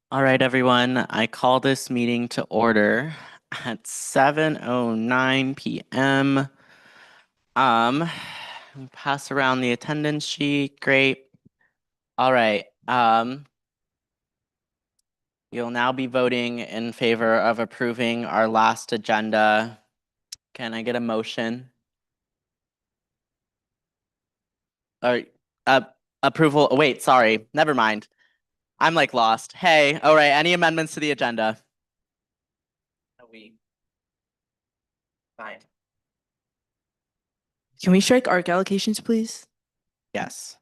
All right, everyone. I call this meeting to order at 7:09 p.m. Um, pass around the attendance sheet. Great. All right. You'll now be voting in favor of approving our last agenda. Can I get a motion? Or uh, approval? Wait, sorry. Never mind. I'm like lost. Hey, all right. Any amendments to the agenda? Fine. Can we strike ARC allocations, please? Yes.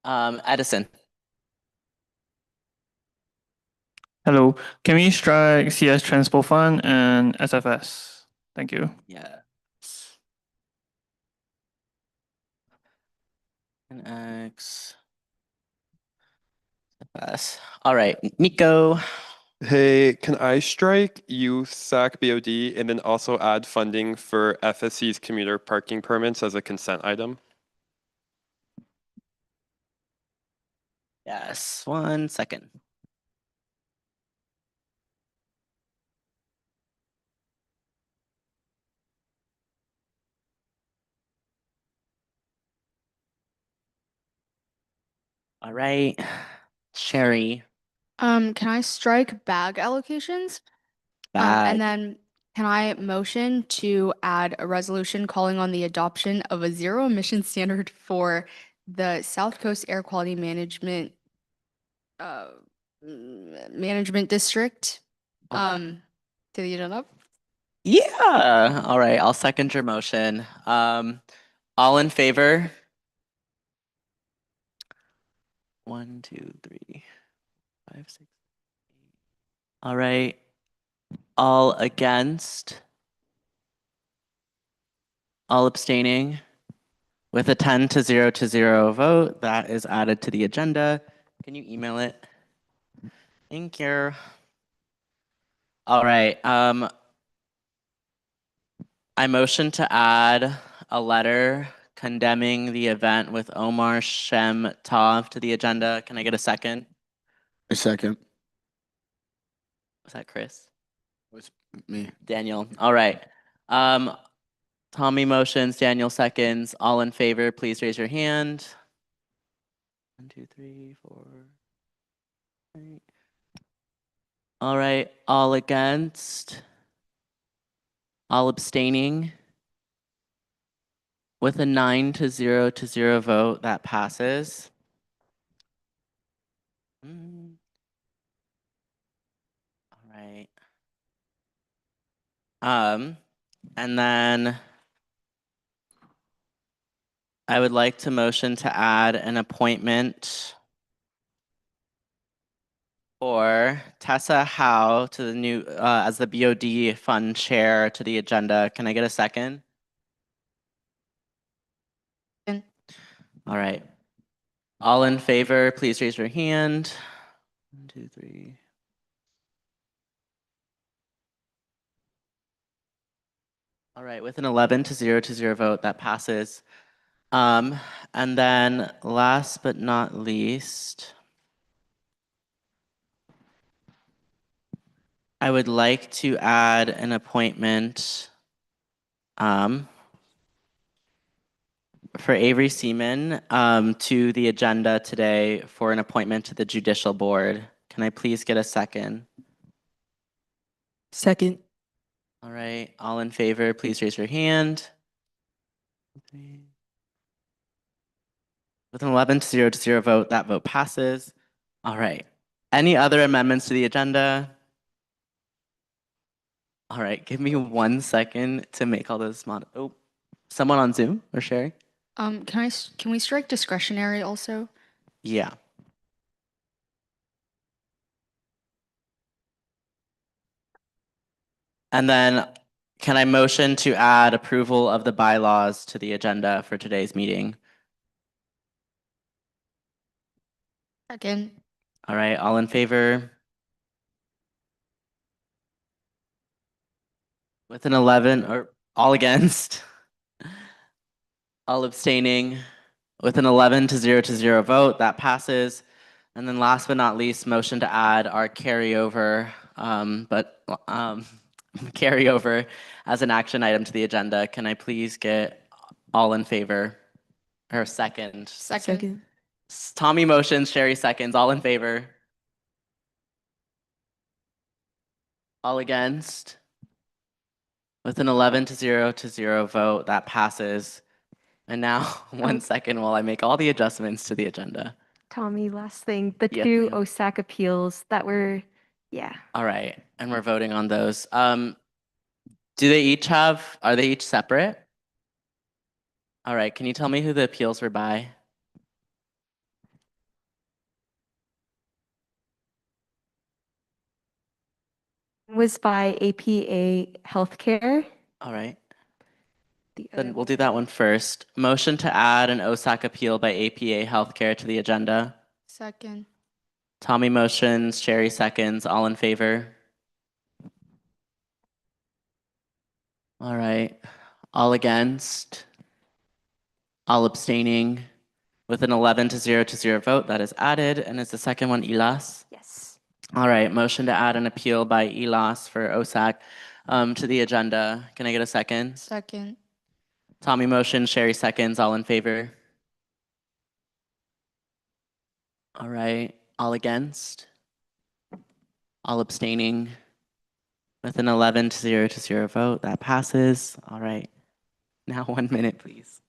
Edison. Hello, can we strike CS Transport Fund and SFS? Thank you. Yeah. And X. S. All right, Nico. Hey, can I strike USAC BOD and then also add funding for FSC's commuter parking permits as a consent item? Yes, 1 second. All right, Sherry. Can I strike bag allocations? Bag. And then can I motion to add a resolution calling on the adoption of a zero emission standard for the South Coast Air Quality uh, Management District? To the agenda? Yeah. All right, I'll second your motion. All in favor? 1, 2, 3, 5, 6. All right. All against? All abstaining? With a 10 to 0 to 0 vote, that is added to the agenda. Can you email it? Thank you. All right. I motion to add a letter condemning the event with Omar Shem Tov to the agenda. Can I get a second? A second. Was that Chris? Was me. Daniel. All right. Tommy motions, Daniel seconds. All in favor, please raise your hand. 1, 2, 3, 4. Right. All right. All against? All abstaining? With a 9 to 0 to 0 vote, that passes. All right. And then I would like to motion to add an appointment for Tessa Howe to the new as the BOD fund chair to the agenda. Can I get a second? Second. All right. All in favor, please raise your hand. 1, 2, 3. All right, with an 11 to 0 to 0 vote, that passes. And then last but not least, I would like to add an appointment for Avery Seaman to the agenda today for an appointment to the Judicial Board. Can I please get a second? Second. All right, all in favor, please raise your hand. With an 11 to 0 to 0 vote, that vote passes. All right. Any other amendments to the agenda? All right, give me 1 second to make all those Oh, someone on Zoom or Sherry? Can we strike discretionary also? Yeah. And then can I motion to add approval of the bylaws to the agenda for today's meeting? Second. All right, all in favor? With an 11 or All against? All abstaining? With an 11 to 0 vote, that passes. And then last but not least, motion to add our carryover, carryover as an action item to the agenda. Can I please get all in favor? Or second? Second. Tommy motions, Sherry seconds. All in favor? All against? With an 11 to 0 vote, that passes. And now, 1 second while I make all the adjustments to the agenda. Tommy, last thing, the Yes, two ma'am. OSAC appeals that were, yeah. All right, and we're voting on those. Are they each separate? All right, can you tell me who the appeals were by? Was by APA Healthcare. All right, The other then we'll do that one first. Motion to add an OSAC appeal by APA Healthcare to the agenda. Second. Tommy motions, Sherry seconds. All in favor? All right, all against? All abstaining? With an 11 to 0 vote, that is added. And is the second one Ilas? Yes. All right, motion to add an appeal by Elas for OSAC to the agenda. Can I get a second? Second. Tommy motion, Sherry seconds. All in favor? All right, all against? All abstaining? With an 11 to 0 vote, that passes. All right, now 1 minute, please.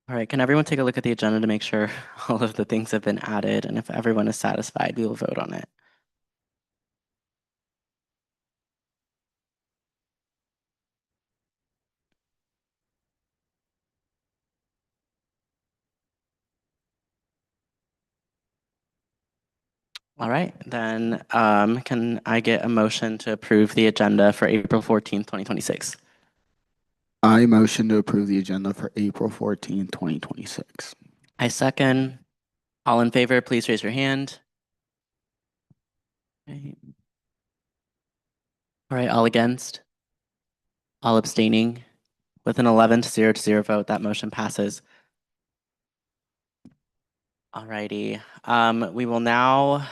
All right, can everyone take a look at the agenda to make sure all of the things have been added? And if everyone is satisfied, we will vote on it. All right, then can I get a motion to approve the agenda for April 14th, 2026? I motion to approve the agenda for April 14th, 2026. I second. All in favor, please raise your hand. Okay. All right, all against? All abstaining? With an 11 to 0 vote, that motion passes. All righty. We will now,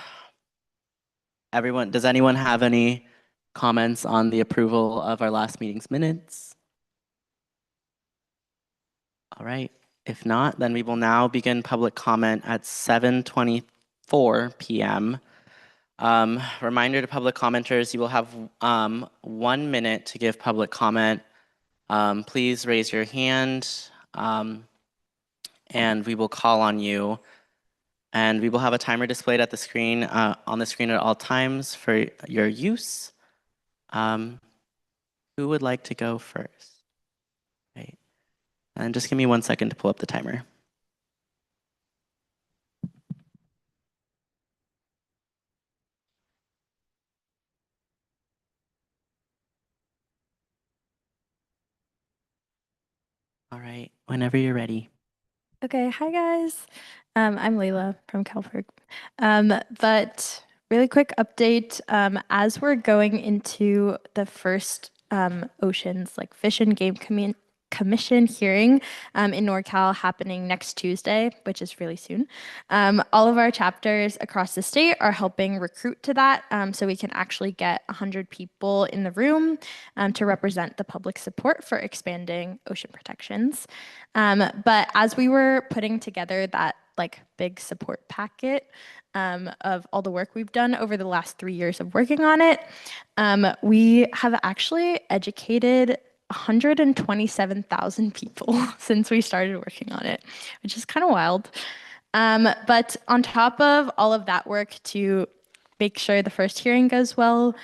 does anyone have any comments on the approval of our last meeting's minutes? All right. If not, then we will now begin public comment at 7:24 p.m. Reminder to public commenters, you will have 1 minute to give public comment. Please raise your hand and we will call on you. And we will have a timer displayed at the screen, on the screen at all times for your use. Who would like to go first? Right. And just give me 1 second to pull up the timer. All right, whenever you're ready. Okay, hi guys. I'm Layla from Calvert. But really quick update, as we're going into the first Oceans like Fish and Game Commission hearing in NorCal happening next Tuesday, which is really soon. All of our chapters across the state are helping recruit to that, so we can actually get 100 people in the room to represent the public support for expanding ocean protections. But as we were putting together that like big support packet of all the work we've done over the last 3 years of working on it, we have actually educated 127,000 people since we started working on it, which is kind of wild. But on top of all of that work to make sure the first hearing goes well,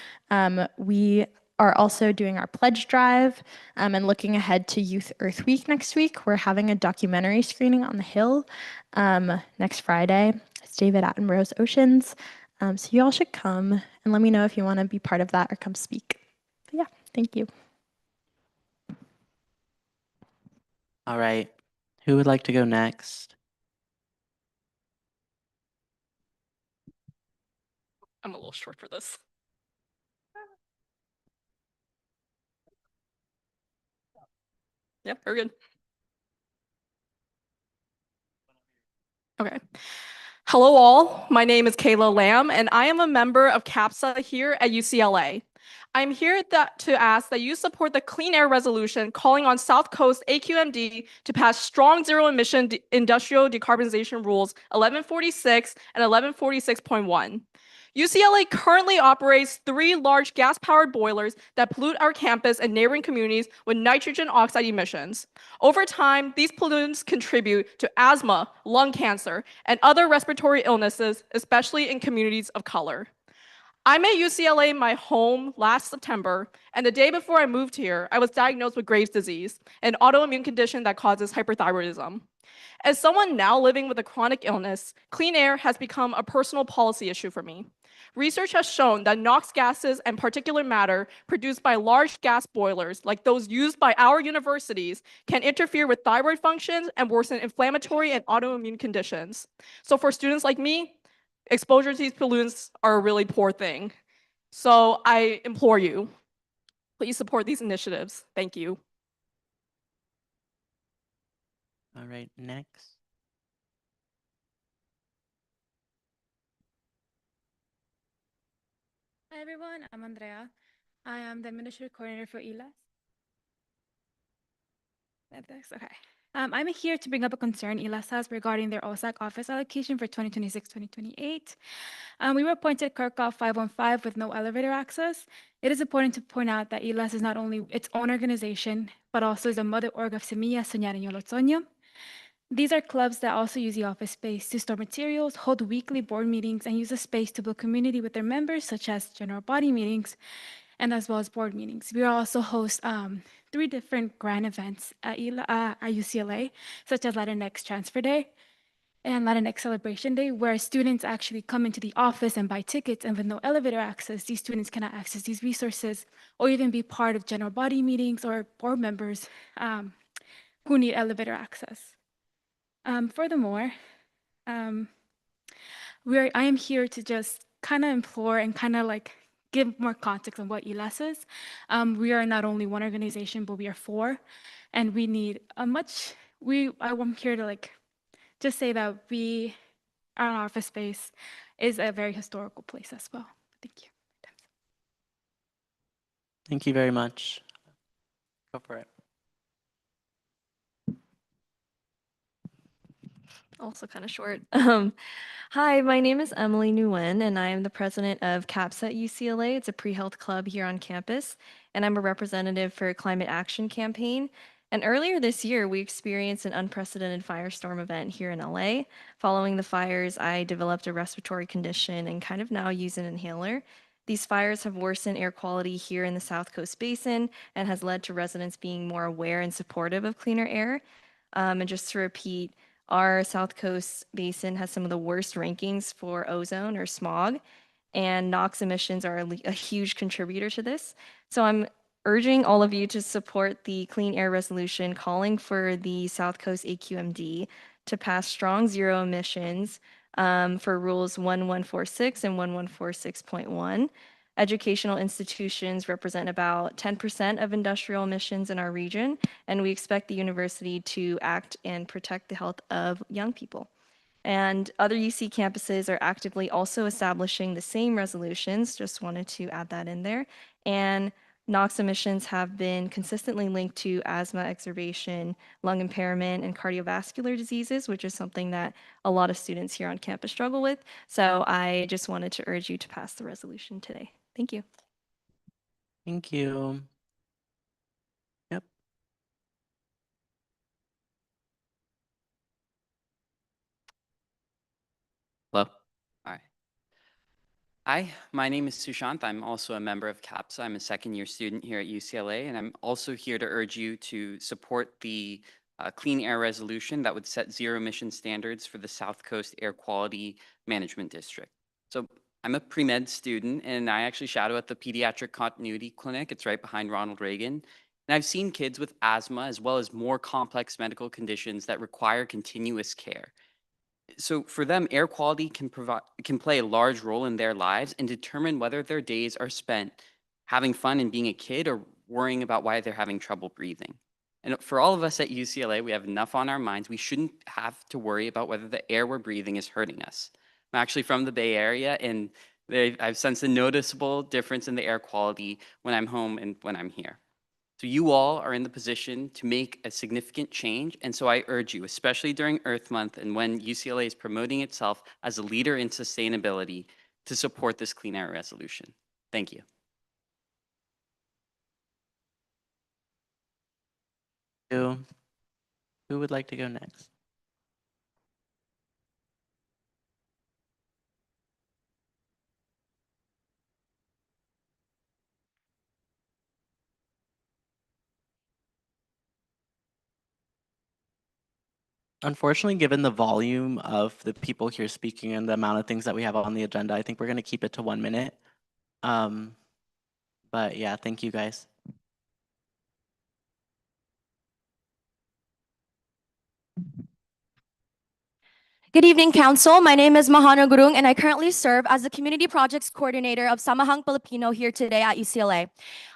we are also doing our pledge drive and looking ahead to Youth Earth Week next week. We're having a documentary screening on the Hill next Friday. It's David Attenborough's Oceans. So you all should come and let me know if you want to be part of that or come speak. But yeah, thank you. All right, who would like to go next? I'm a little short for this. Yep, we're good. Okay. Hello all, my name is Kayla Lamb and I am a member of CAPSA here at UCLA. I'm here to ask that you support the Clean Air Resolution calling on South Coast AQMD to pass strong zero-emission industrial decarbonization rules 1146 and 1146.1. UCLA currently operates 3 large gas-powered boilers that pollute our campus and neighboring communities with nitrogen oxide emissions. Over time, these pollutants contribute to asthma, lung cancer, and other respiratory illnesses, especially in communities of color. I made UCLA my home last September, and the day before I moved here, I was diagnosed with Graves' disease, an autoimmune condition that causes hyperthyroidism. As someone now living with a chronic illness, clean air has become a personal policy issue for me. Research has shown that NOx gases and particulate matter produced by large gas boilers, like those used by our universities, can interfere with thyroid functions and worsen inflammatory and autoimmune conditions. So for students like me, exposure to these pollutants are a really poor thing. So I implore you, please support these initiatives. Thank you. All right, next. Hi everyone, I'm Andrea. I am the administrative coordinator for ELAS. Okay. I'm here to bring up a concern ELAS has regarding their OSAC office allocation for 2026-2028. We were appointed Kirkhoff 515 with no elevator access. It is important to point out that ELAS is not only its own organization, but also is a mother org of Semilla Soñar en Yolotoño. These are clubs that also use the office space to store materials, hold weekly board meetings, and use the space to build community with their members, such as general body meetings and as well as board meetings. We also host 3 different grand events at UCLA, such as Latinx Transfer Day and Latinx Celebration Day, where students actually come into the office and buy tickets, and with no elevator access, these students cannot access these resources or even be part of general body meetings or board members who need elevator access. Furthermore, I am here to just kind of implore and kind of like give more context on what ELAS is. We are not only one organization, but we are 4, and we need I'm here to like just say that our office space is a very historical place as well. Thank you. Thank you very much. Go for it. Also kind of short. Hi, my name is Emily Nguyen, and I am the president of CAPS at UCLA. It's a pre-health club here on campus, and I'm a representative for Climate Action Campaign. And earlier this year, we experienced an unprecedented firestorm event here in LA. Following the fires, I developed a respiratory condition and kind of now use an inhaler. These fires have worsened air quality here in the South Coast Basin and has led to residents being more aware and supportive of cleaner air. And just to repeat, our South Coast Basin has some of the worst rankings for ozone or smog, and NOx emissions are a huge contributor to this. So I'm urging all of you to support the Clean Air Resolution calling for the South Coast AQMD to pass strong zero emissions for rules 1146 and 1146.1. Educational institutions represent about 10% of industrial emissions in our region, and we expect the university to act and protect the health of young people. And other UC campuses are actively also establishing the same resolutions, just wanted to add that in there. And NOx emissions have been consistently linked to asthma exacerbation, lung impairment, and cardiovascular diseases, which is something that a lot of students here on campus struggle with. So I just wanted to urge you to pass the resolution today. Thank you. Thank you. Yep. Hello. All right. Hi, my name is Sushant. I'm also a member of CAPSA. I'm a second-year student here at UCLA, and I'm also here to urge you to support the Clean Air Resolution that would set zero-emission standards for the South Coast Air Quality Management District. So I'm a pre-med student, and I actually shadow at the Pediatric Continuity Clinic. It's right behind Ronald Reagan. And I've seen kids with asthma as well as more complex medical conditions that require continuous care. So for them, air quality can play a large role in their lives and determine whether their days are spent having fun and being a kid or worrying about why they're having trouble breathing. And for all of us at UCLA, we have enough on our minds. We shouldn't have to worry about whether the air we're breathing is hurting us. I'm actually from the Bay Area, and I've sensed a noticeable difference in the air quality when I'm home and when I'm here. So you all are in the position to make a significant change, and so I urge you, especially during Earth Month and when UCLA is promoting itself as a leader in sustainability, to support this Clean Air Resolution. Thank you. Who would like to go next? Unfortunately, given the volume of the people here speaking and the amount of things that we have on the agenda, I think we're going to keep it to 1 minute. But yeah, thank you guys. Good evening, Council. My name is Mahana Gurung, and I currently serve as the Community Projects Coordinator of Samahang Filipino here today at UCLA.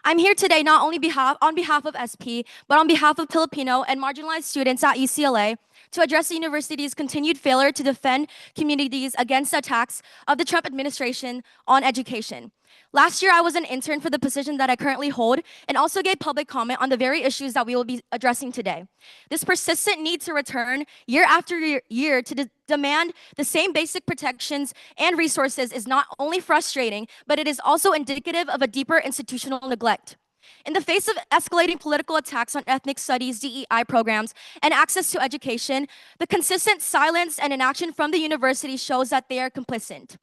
I'm here today not only on behalf of SP, but on behalf of Filipino and marginalized students at UCLA to address the university's continued failure to defend communities against attacks of the Trump administration on education. Last year, I was an intern for the position that I currently hold and also gave public comment on the very issues that we will be addressing today. This persistent need to return year after year to demand the same basic protections and resources is not only frustrating, but it is also indicative of a deeper institutional neglect. In the face of escalating political attacks on ethnic studies, DEI programs, and access to education, the consistent silence and inaction from the university shows that they are complicit.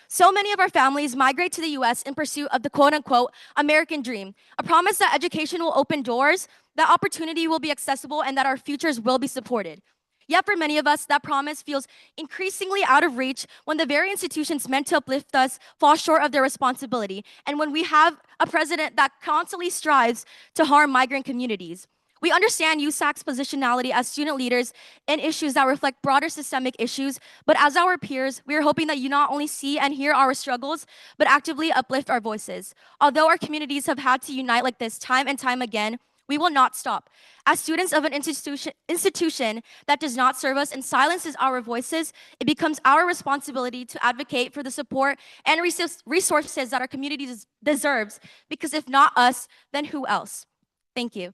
So many of our families migrate to the US in pursuit of the quote unquote American dream, a promise that education will open doors, that opportunity will be accessible, and that our futures will be supported. Yet for many of us, that promise feels increasingly out of reach when the very institutions meant to uplift us fall short of their responsibility, and when we have a president that constantly strives to harm migrant communities. We understand USAC's positionality as student leaders in issues that reflect broader systemic issues, but as our peers, we are hoping that you not only see and hear our struggles, but actively uplift our voices. Although our communities have had to unite like this time and time again, we will not stop. As students of an institution that does not serve us and silences our voices, it becomes our responsibility to advocate for the support and resources that our community deserves, because if not us, then who else? Thank you.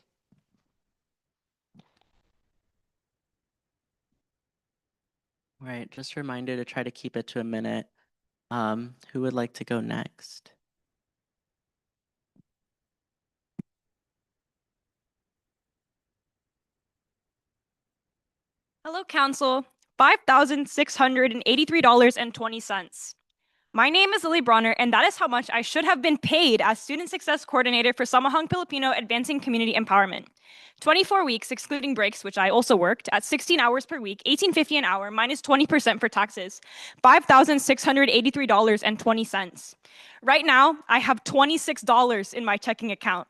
All right, just a reminder to try to keep it to a minute. Who would like to go next? Hello, Council. $5,683.20. My name is Lily Bronner, and that is how much I should have been paid as Student Success Coordinator for Samahang Filipino Advancing Community Empowerment. 24 weeks, excluding breaks, which I also worked, at 16 hours per week, $18.50 an hour, minus 20% for taxes, $5,683.20. Right now, I have $26 in my checking account.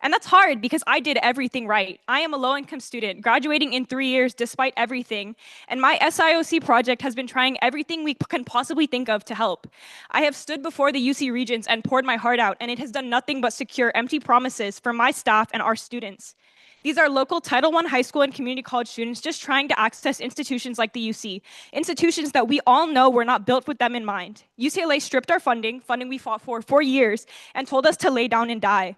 And that's hard because I did everything right. I am a low-income student, graduating in 3 years despite everything, and my SIOC project has been trying everything we can possibly think of to help. I have stood before the UC Regents and poured my heart out, and it has done nothing but secure empty promises for my staff and our students. These are local Title I high school and community college students just trying to access institutions like the UC, institutions that we all know were not built with them in mind. UCLA stripped our funding we fought for years, and told us to lay down and die.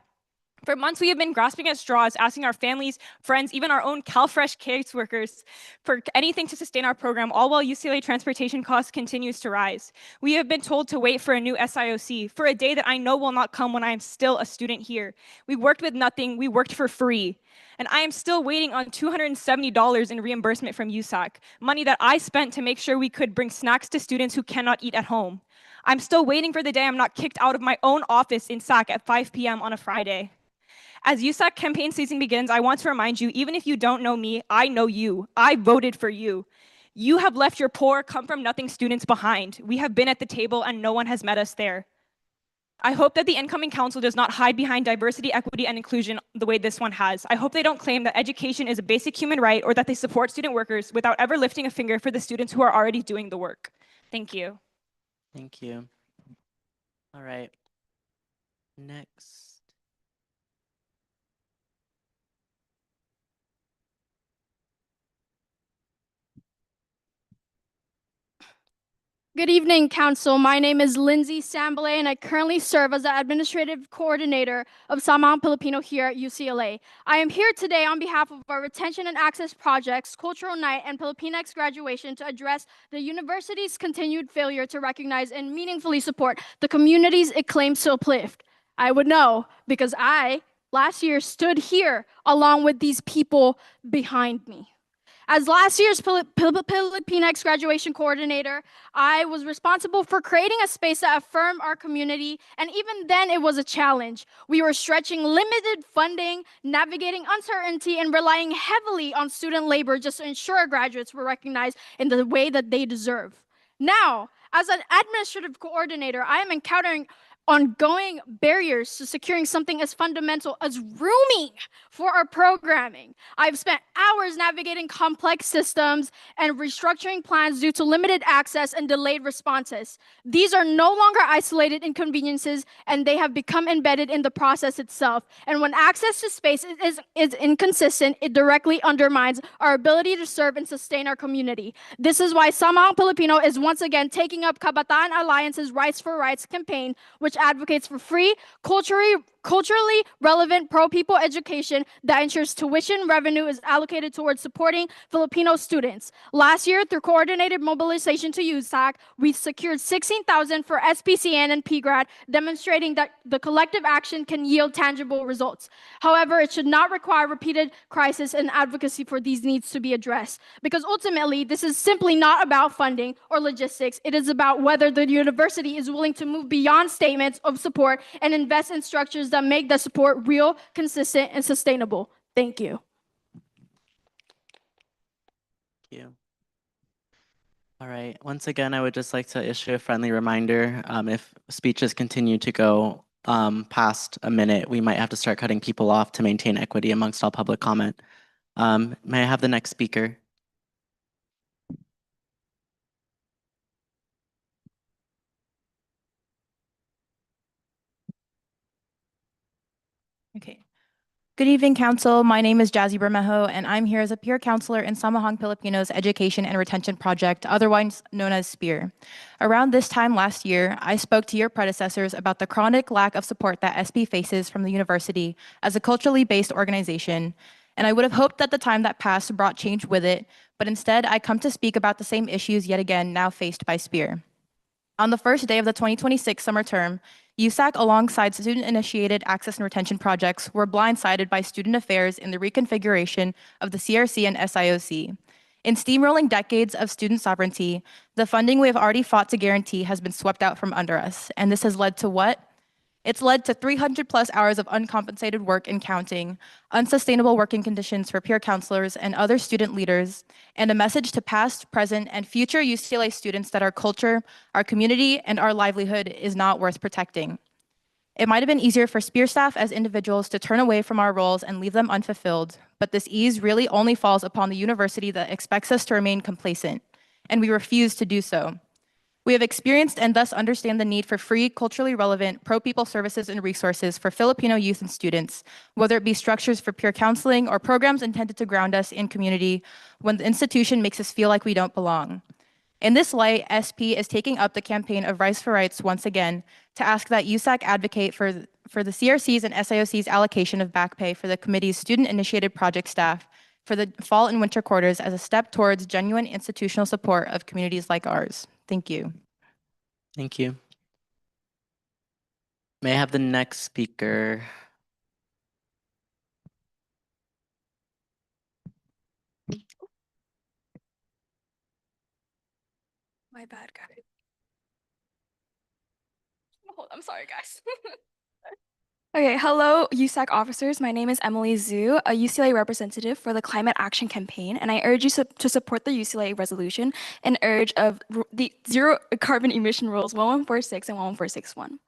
For months, we have been grasping at straws, asking our families, friends, even our own CalFresh caseworkers for anything to sustain our program, all while UCLA transportation costs continues to rise. We have been told to wait for a new SIOC, for a day that I know will not come when I am still a student here. We worked with nothing, we worked for free. And I am still waiting on $270 in reimbursement from USAC, money that I spent to make sure we could bring snacks to students who cannot eat at home. I'm still waiting for the day I'm not kicked out of my own office in SAC at 5 p.m. on a Friday. As USAC campaign season begins, I want to remind you, even if you don't know me, I know you. I voted for you. You have left your poor, come-from-nothing students behind. We have been at the table and no one has met us there. I hope that the incoming council does not hide behind diversity, equity, and inclusion the way this one has. I hope they don't claim that education is a basic human right or that they support student workers without ever lifting a finger for the students who are already doing the work. Thank you. Thank you. All right. Next. Good evening, Council. My name is Lindsay Sambale, and I currently serve as the Administrative Coordinator of Samahang Filipino here at UCLA. I am here today on behalf of our Retention and Access Projects, Cultural Night, and Filipinx graduation to address the university's continued failure to recognize and meaningfully support the communities it claims to uplift. I would know because I, last year, stood here along with these people behind me. As last year's Filipinx graduation coordinator, I was responsible for creating a space that affirmed our community, and even then it was a challenge. We were stretching limited funding, navigating uncertainty, and relying heavily on student labor just to ensure our graduates were recognized in the way that they deserve. Now, as an administrative coordinator, I am encountering ongoing barriers to securing something as fundamental as rooming for our programming. I've spent hours navigating complex systems and restructuring plans due to limited access and delayed responses. These are no longer isolated inconveniences, and they have become embedded in the process itself. And when access to space is inconsistent, it directly undermines our ability to serve and sustain our community. This is why Samahang Filipino is once again taking up Kabataan Alliance's Rights for Rights campaign, which advocates for free, culturally culturally relevant pro-people education that ensures tuition revenue is allocated towards supporting Filipino students. Last year, through coordinated mobilization to USAC, we secured $16,000 for SPCN and PGRAD, demonstrating that the collective action can yield tangible results. However, it should not require repeated crisis and advocacy for these needs to be addressed, because ultimately, this is simply not about funding or logistics. It is about whether the university is willing to move beyond statements of support and invest in structures that make the support real, consistent, and sustainable. Thank you. Thank you. All right. Once again, I would just like to issue a friendly reminder. If speeches continue to go past a minute, we might have to start cutting people off to maintain equity amongst all public comment. May I have the next speaker? Okay. Good evening, Council. My name is Jazzy Bermejo, and I'm here as a peer counselor in Samahang Filipinos Education and Retention Project, otherwise known as SPEAR. Around this time last year, I spoke to your predecessors about the chronic lack of support that SP faces from the university as a culturally based organization, and I would have hoped that the time that passed brought change with it, but instead I come to speak about the same issues yet again now faced by SPEAR. On the first day of the 2026 summer term, USAC, alongside student-initiated access and retention projects, were blindsided by student affairs in the reconfiguration of the CRC and SIOC. In steamrolling decades of student sovereignty, the funding we have already fought to guarantee has been swept out from under us, and this has led to what? It's led to 300 plus hours of uncompensated work and counting, unsustainable working conditions for peer counselors and other student leaders, and a message to past, present, and future UCLA students that our culture, our community, and our livelihood is not worth protecting. It might have been easier for SPEAR staff as individuals to turn away from our roles and leave them unfulfilled, but this ease really only falls upon the university that expects us to remain complacent, and we refuse to do so. We have experienced and thus understand the need for free, culturally relevant, pro-people services and resources for Filipino youth and students, whether it be structures for peer counseling or programs intended to ground us in community when the institution makes us feel like we don't belong. In this light, SP is taking up the campaign of Rise for Rights once again to ask that USAC advocate for the CRC's and SIOC's allocation of back pay for the committee's student-initiated project staff for the fall and winter quarters as a step towards genuine institutional support of communities like ours. Thank you. Thank you. May I have the next speaker? My bad, guys. Hold, I'm sorry, guys. Okay, hello, USAC officers. My name is Emily Zhu, a UCLA representative for the Climate Action Campaign, and I urge you to support the UCLA resolution and urge of the zero carbon emission rules 1146 and 11461.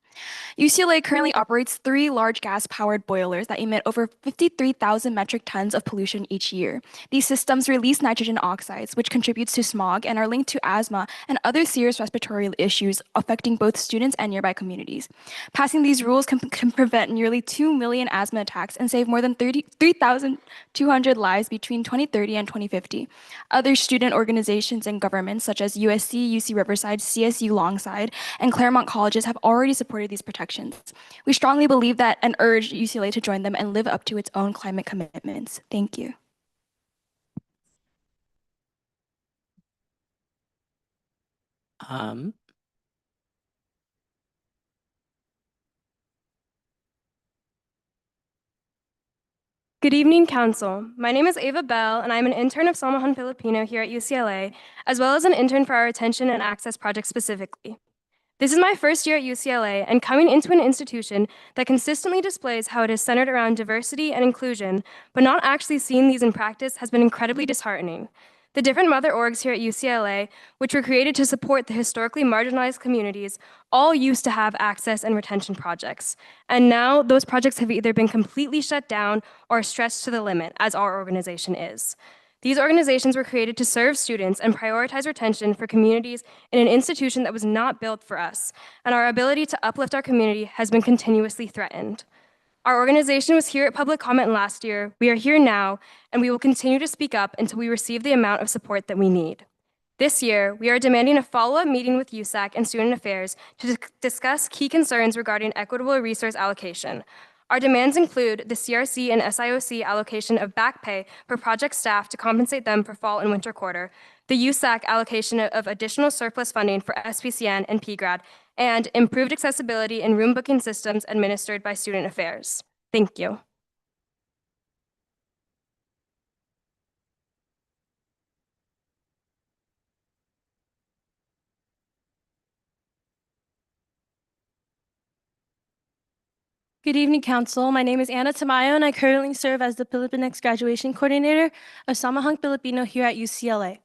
UCLA currently operates 3 large gas-powered boilers that emit over 53,000 metric tons of pollution each year. These systems release nitrogen oxides, which contributes to smog and are linked to asthma and other serious respiratory issues affecting both students and nearby communities. Passing these rules can prevent nearly 2 million asthma attacks and save more than 3,200 lives between 2030 and 2050. Other student organizations and governments such as USC, UC Riverside, CSU Longside, and Claremont colleges have already supported these protections. We strongly believe that and urge UCLA to join them and live up to its own climate commitments. Thank you. Good evening, Council. My name is Ava Bell, and I'm an intern of Samahang Filipino here at UCLA, as well as an intern for our Retention and Access Project specifically. This is my first year at UCLA, and coming into an institution that consistently displays how it is centered around diversity and inclusion, but not actually seeing these in practice has been incredibly disheartening. The different mother orgs here at UCLA, which were created to support the historically marginalized communities, all used to have access and retention projects. And now those projects have either been completely shut down or stretched to the limit, as our organization is. These organizations were created to serve students and prioritize retention for communities in an institution that was not built for us, and our ability to uplift our community has been continuously threatened. Our organization was here at public comment last year, we are here now, and we will continue to speak up until we receive the amount of support that we need. This year, we are demanding a follow-up meeting with USAC and Student Affairs to discuss key concerns regarding equitable resource allocation. Our demands include the CRC and SIOC allocation of back pay for project staff to compensate them for fall and winter quarter, the USAC allocation of additional surplus funding for SPCN and PGRAD, and improved accessibility in room booking systems administered by Student Affairs. Thank you. Good evening, Council. My name is Anna Tamayo, and I currently serve as the Philippines Graduation Coordinator of Samahang Filipino here at UCLA.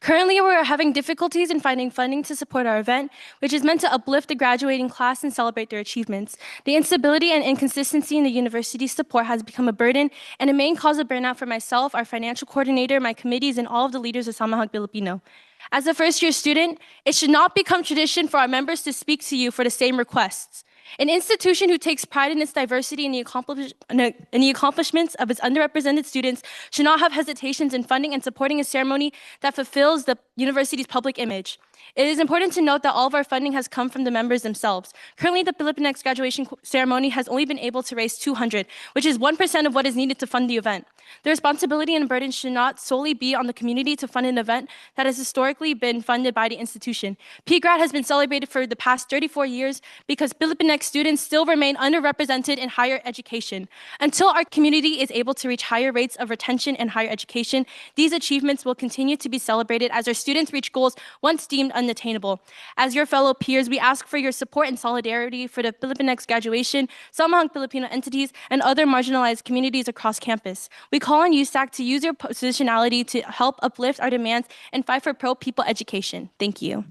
Currently, we're having difficulties in finding funding to support our event, which is meant to uplift the graduating class and celebrate their achievements. The instability and inconsistency in the university's support has become a burden and a main cause of burnout for myself, our financial coordinator, my committees, and all of the leaders of Samahang Filipino. As a first-year student, it should not become tradition for our members to speak to you for the same requests. An institution who takes pride in its diversity and the accomplishments of its underrepresented students should not have hesitations in funding and supporting a ceremony that fulfills the university's public image. It is important to note that all of our funding has come from the members themselves. Currently, the Philippines graduation ceremony has only been able to raise $200, which is 1% of what is needed to fund the event. The responsibility and burden should not solely be on the community to fund an event that has historically been funded by the institution. PGRAD has been celebrated for the past 34 years because Philippines students still remain underrepresented in higher education. Until our community is able to reach higher rates of retention in higher education, these achievements will continue to be celebrated as our students reach goals once deemed unattainable. As your fellow peers, we ask for your support and solidarity for the Philippines graduation, Samahang Filipino entities, and other marginalized communities across campus. We call on USAC to use your positionality to help uplift our demands and fight for pro-people education. Thank you.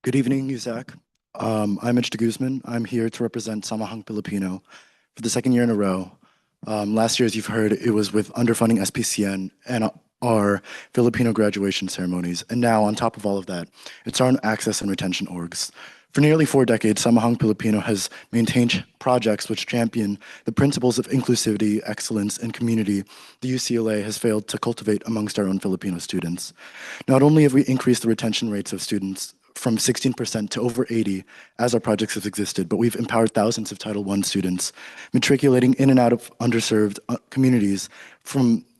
Good evening, USAC. I'm Mitch de Guzman. I'm here to represent Samahang Filipino for the second year in a row. Last year, as you've heard, it was with underfunding SPCN and our Filipino graduation ceremonies. And now, on top of all of that, it's our own access and retention orgs. For nearly 4 decades, Samahang Filipino has maintained projects which champion the principles of inclusivity, excellence, and community the UCLA has failed to cultivate amongst our own Filipino students. Not only have we increased the retention rates of students from 16% to over 80% as our projects have existed, but we've empowered thousands of Title I students, matriculating in and out of underserved communities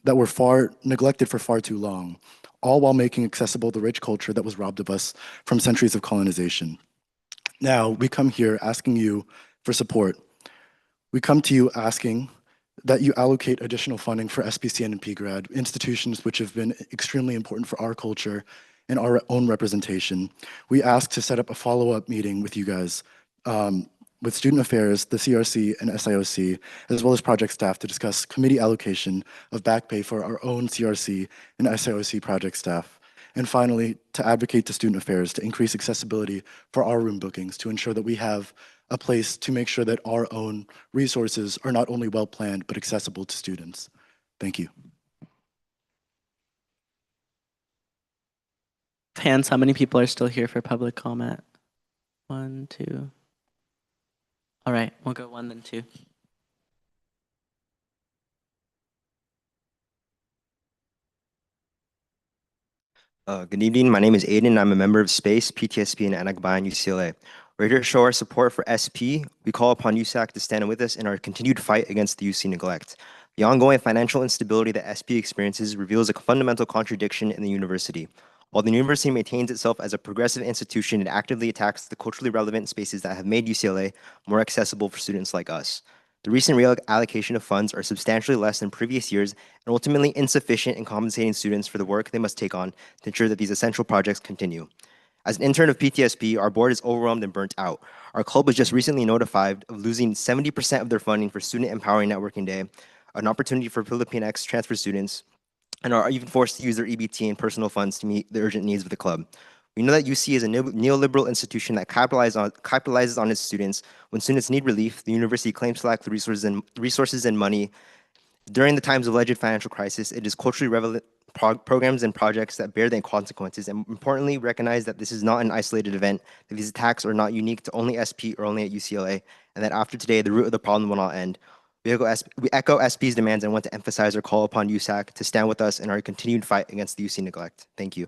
that were far neglected for far too long, all while making accessible the rich culture that was robbed of us from centuries of colonization. Now, we come here asking you for support. We come to you asking that you allocate additional funding for SPCN and PGRAD, institutions which have been extremely important for our culture and our own representation. We ask to set up a follow-up meeting with you guys, with Student Affairs, the CRC, and SIOC, as well as project staff to discuss committee allocation of back pay for our own CRC and SIOC project staff. And finally, to advocate to Student Affairs to increase accessibility for our room bookings to ensure that we have a place to make sure that our own resources are not only well-planned, but accessible to students. Thank you. Hands, how many people are still here for public comment? 1, 2. All right, we'll go 1, then 2. Good evening. My name is Aiden. I'm a member of SPACE, PTSP, and Anagbayan UCLA. We're here to show our support for SP. We call upon USAC to stand with us in our continued fight against the UC neglect. The ongoing financial instability that SP experiences reveals a fundamental contradiction in the university. While the university maintains itself as a progressive institution, it actively attacks the culturally relevant spaces that have made UCLA more accessible for students like us. The recent reallocation of funds are substantially less than previous years and ultimately insufficient in compensating students for the work they must take on to ensure that these essential projects continue. As an intern of PTSP, our board is overwhelmed and burnt out. Our club was just recently notified of losing 70% of their funding for Student Empowering Networking Day, an opportunity for Filipinx transfer students, and are even forced to use their EBT and personal funds to meet the urgent needs of the club. We know that UC is a neoliberal institution that capitalizes on its students. When students need relief, the university claims to lack the resources and money. During the times of alleged financial crisis, it is culturally relevant programs and projects that bear the consequences, and importantly, recognize that this is not an isolated event, that these attacks are not unique to only SP or only at UCLA, and that after today, the root of the problem will not end. We echo SP's demands and want to emphasize our call upon USAC to stand with us in our continued fight against the UC neglect. Thank you.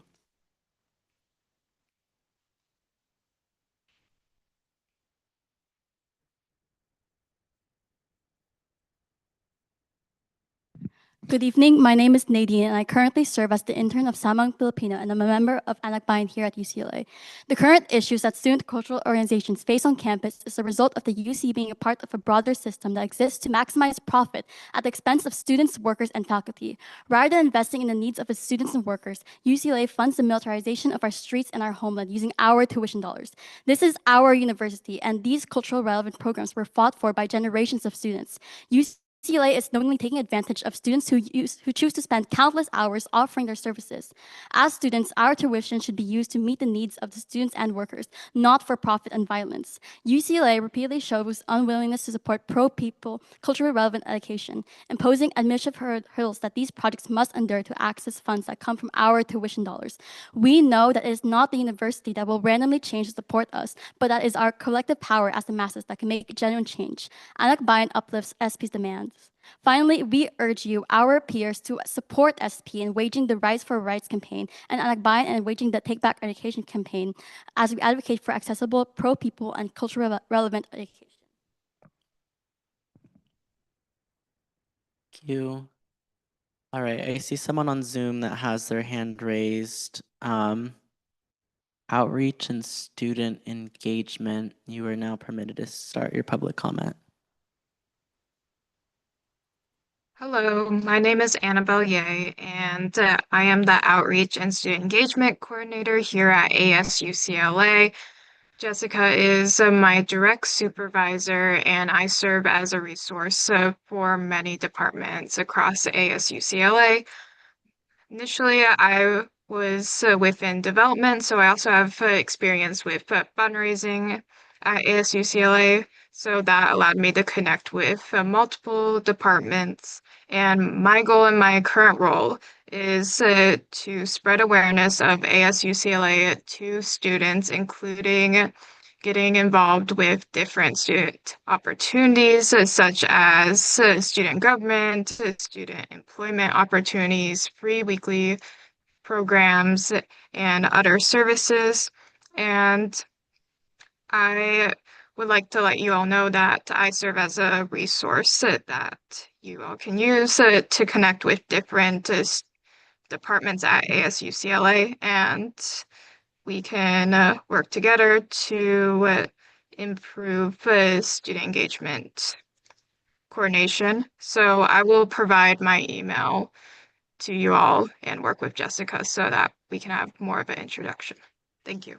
Good evening. My name is Nadine, and I currently serve as the intern of Samang Filipino, and I'm a member of Anakbayan here at UCLA. The current issues that student cultural organizations face on campus is a result of the UC being a part of a broader system that exists to maximize profit at the expense of students, workers, and faculty. Rather than investing in the needs of its students and workers, UCLA funds the militarization of our streets and our homeland using our tuition dollars. This is our university, and these cultural relevant programs were fought for by generations of students. UCLA is knowingly taking advantage of students who choose to spend countless hours offering their services. As students, our tuition should be used to meet the needs of the students and workers, not for profit and violence. UCLA repeatedly shows unwillingness to support pro-people, culturally relevant education, imposing administrative hurdles that these projects must endure to access funds that come from our tuition dollars. We know that it is not the university that will randomly change to support us, but that is our collective power as the masses that can make genuine change. Anakbayan uplifts SP's demands. Finally, we urge you, our peers, to support SP in waging the Rights for Rights campaign and Anakbayan and waging the Take Back Education campaign as we advocate for accessible, pro-people, and culturally relevant education. Thank you. All right, I see someone on Zoom that has their hand raised. Outreach and student engagement. You are now permitted to start your public comment. Hello, my name is Annabelle Ye, and I am the Outreach and Student Engagement Coordinator here at ASUCLA. Jessica is my direct supervisor, and I serve as a resource for many departments across ASUCLA. Initially, I was within development, so I also have experience with fundraising at ASUCLA. So that allowed me to connect with multiple departments. And my goal in my current role is to spread awareness of ASUCLA to students, including getting involved with different student opportunities, such as student government, student employment opportunities, free weekly programs, and other services. And I would like to let you all know that I serve as a resource that you all can use to connect with different departments at ASUCLA, and we can work together to improve student engagement coordination. So I will provide my email to you all and work with Jessica so that we can have more of an introduction. Thank you.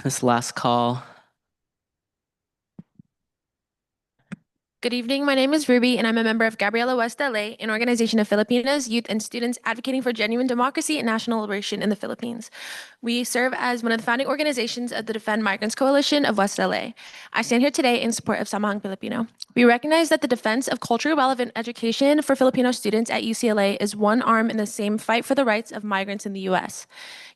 This last call. Good evening. My name is Ruby, and I'm a member of Gabriela West LA, an organization of Filipinos, youth, and students advocating for genuine democracy and national liberation in the Philippines. We serve as one of the founding organizations of the Defend Migrants Coalition of West LA. I stand here today in support of Samahang Pilipino. We recognize that the defense of culturally relevant education for Filipino students at UCLA is one arm in the same fight for the rights of migrants in the U.S.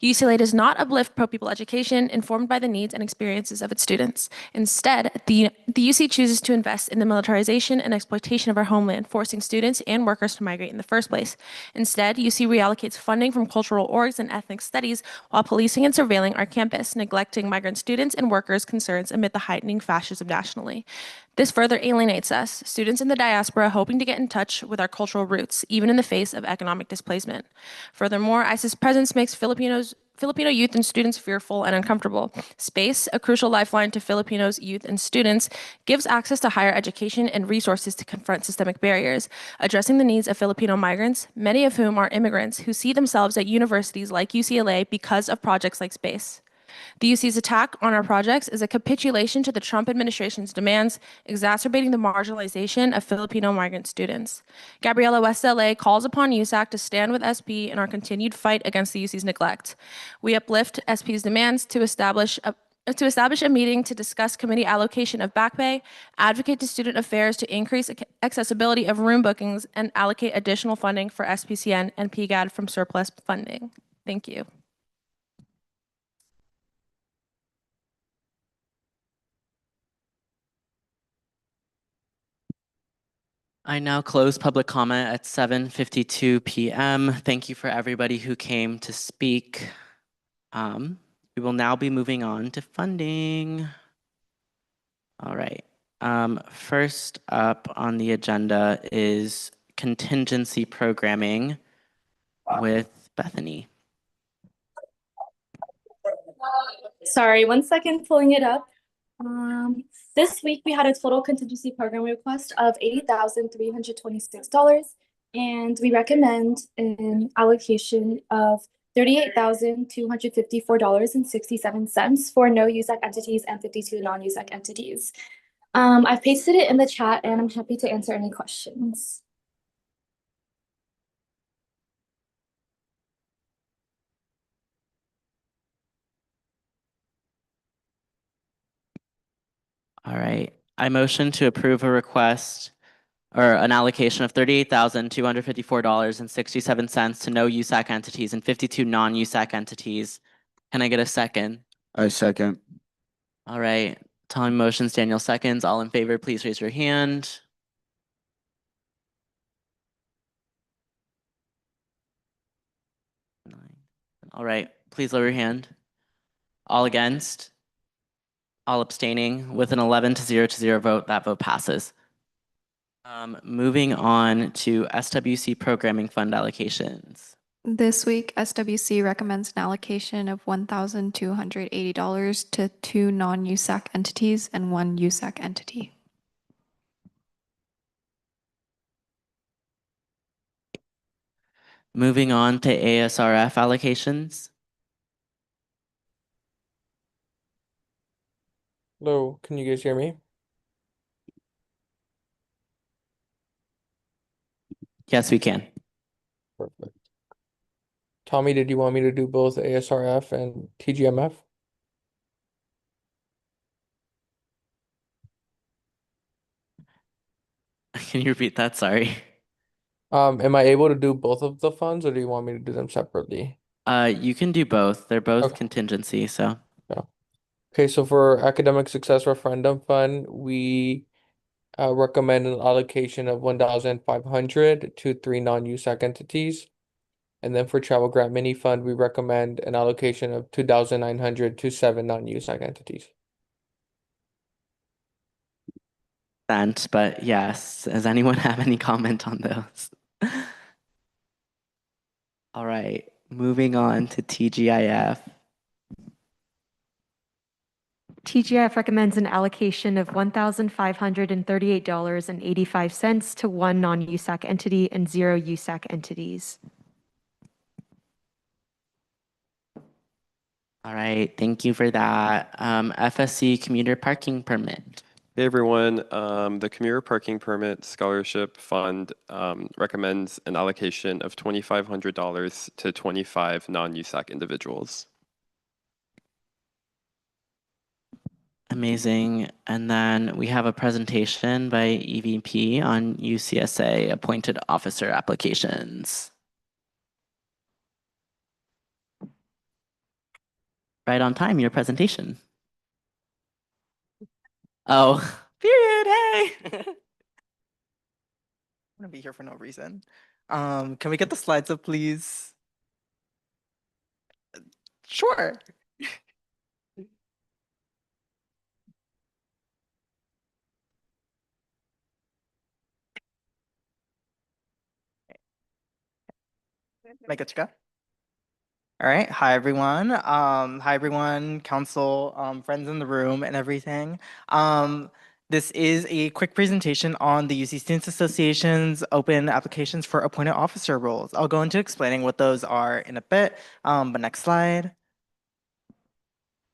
UCLA does not uplift pro-people education informed by the needs and experiences of its students. Instead, the UC chooses to invest in the militarization and exploitation of our homeland, forcing students and workers to migrate in the first place. Instead, UC reallocates funding from cultural orgs and ethnic studies while policing and surveilling our campus, neglecting migrant students and workers' concerns amid the heightening fascism nationally. This further alienates us, students in the diaspora hoping to get in touch with our cultural roots, even in the face of economic displacement. Furthermore, ISIS presence makes Filipino youth and students fearful and uncomfortable. Space, a crucial lifeline to Filipinos, youth, and students, gives access to higher education and resources to confront systemic barriers, addressing the needs of Filipino migrants, many of whom are immigrants who see themselves at universities like UCLA because of projects like Space. The UC's attack on our projects is a capitulation to the Trump administration's demands, exacerbating the marginalization of Filipino migrant students. Gabriela West LA calls upon USAC to stand with SP in our continued fight against the UC's neglect. We uplift SP's demands to establish a meeting to discuss committee allocation of back pay, advocate to student affairs to increase accessibility of room bookings, and allocate additional funding for SPCN and PGAD from surplus funding. Thank you. I now close public comment at 7:52 p.m. Thank you for everybody who came to speak. We will now be moving on to funding. All right. First up on the agenda is contingency programming with Bethany. Sorry, 1 second, pulling it up. This week we had a total contingency program request of $80,326, and we recommend an allocation of $38,254.67 for no USAC entities and 52 non-USAC entities. I've pasted it in the chat, and I'm happy to answer any questions. All right. I motion to approve a request or an allocation of $38,254.67 to no USAC entities and 52 non-USAC entities. Can I get a second? I second. All right. Tom motions, Daniel seconds. All in favor, please raise your hand. All right. Please lower your hand. All against? All abstaining? With an 11-0 vote, that vote passes. Moving on to SWC programming fund allocations. This week, SWC recommends an allocation of $1,280 to 2 non-USAC entities and 1 USAC entity. Moving on to ASRF allocations. Hello, can you guys hear me? Yes, we can. Perfect. Tommy, did you want me to do both ASRF and TGMF? Can you repeat that? Sorry. Am I able to do both of the funds, or do you want me to do them separately? You can do both. They're both contingency, so. Yeah. Okay, so for Academic Success Referendum Fund, we recommend an allocation of 1,500 to 3 non-USAC entities. And then for Travel Grant Mini Fund, we recommend an allocation of 2,900 to 7 non-USAC entities. But yes, does anyone have any comment on those? All right, moving on to TGIF. TGIF recommends an allocation of $1,538.85 to 1 non-USAC entity and 0 USAC entities. All right, thank you for that. FSC commuter parking permit. Hey everyone, the Commuter Parking Permit Scholarship Fund recommends an allocation of $2,500 to 25 non-USAC individuals. Amazing. And then we have a presentation by EVP on UCSA appointed officer applications. Right on time, your presentation. Oh, period, hey! I'm gonna be here for no reason. Can we get the slides up, please? Sure. Am I good to go? All right. Hi, everyone. Hi, everyone, council, friends in the room and everything. This is a quick presentation on the UC Students Association's open applications for appointed officer roles. I'll go into explaining what those are in a bit, but next slide.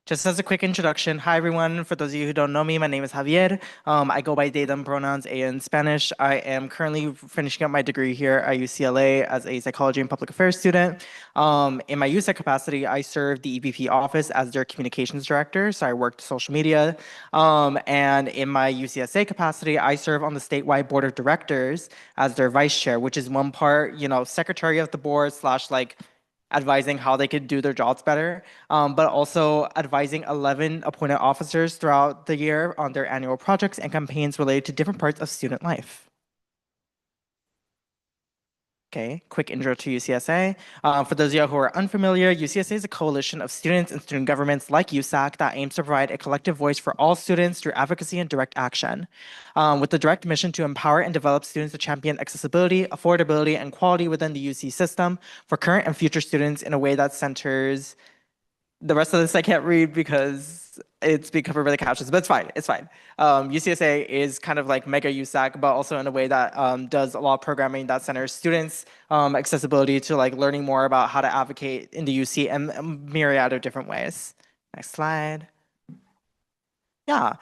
Just as a quick introduction, hi everyone. For those of you who don't know me, my name is Javier. I go by they, them pronouns, A in Spanish. I am currently finishing up my degree here at UCLA as a psychology and public affairs student. In my USAC capacity, I serve the EVP office as their communications director, so I work social media. And in my UCSA capacity, I serve on the statewide board of directors as their vice chair, which is one part, secretary of the board / advising how they could do their jobs better, but also advising 11 appointed officers throughout the year on their annual projects and campaigns related to different parts of student life. Okay, quick intro to UCSA. For those of you who are unfamiliar, UCSA is a coalition of students and student governments like USAC that aims to provide a collective voice for all students through advocacy and direct action. With the direct mission to empower and develop students to champion accessibility, affordability, and quality within the UC system for current and future students in a way that centers. The rest of this I can't read because it's being covered by the captions, but it's fine. It's fine. UCSA is kind of like mega USAC, but also in a way that does a lot of programming that centers students' accessibility to like learning more about how to advocate in the UC and a myriad of different ways. Next slide. Yeah.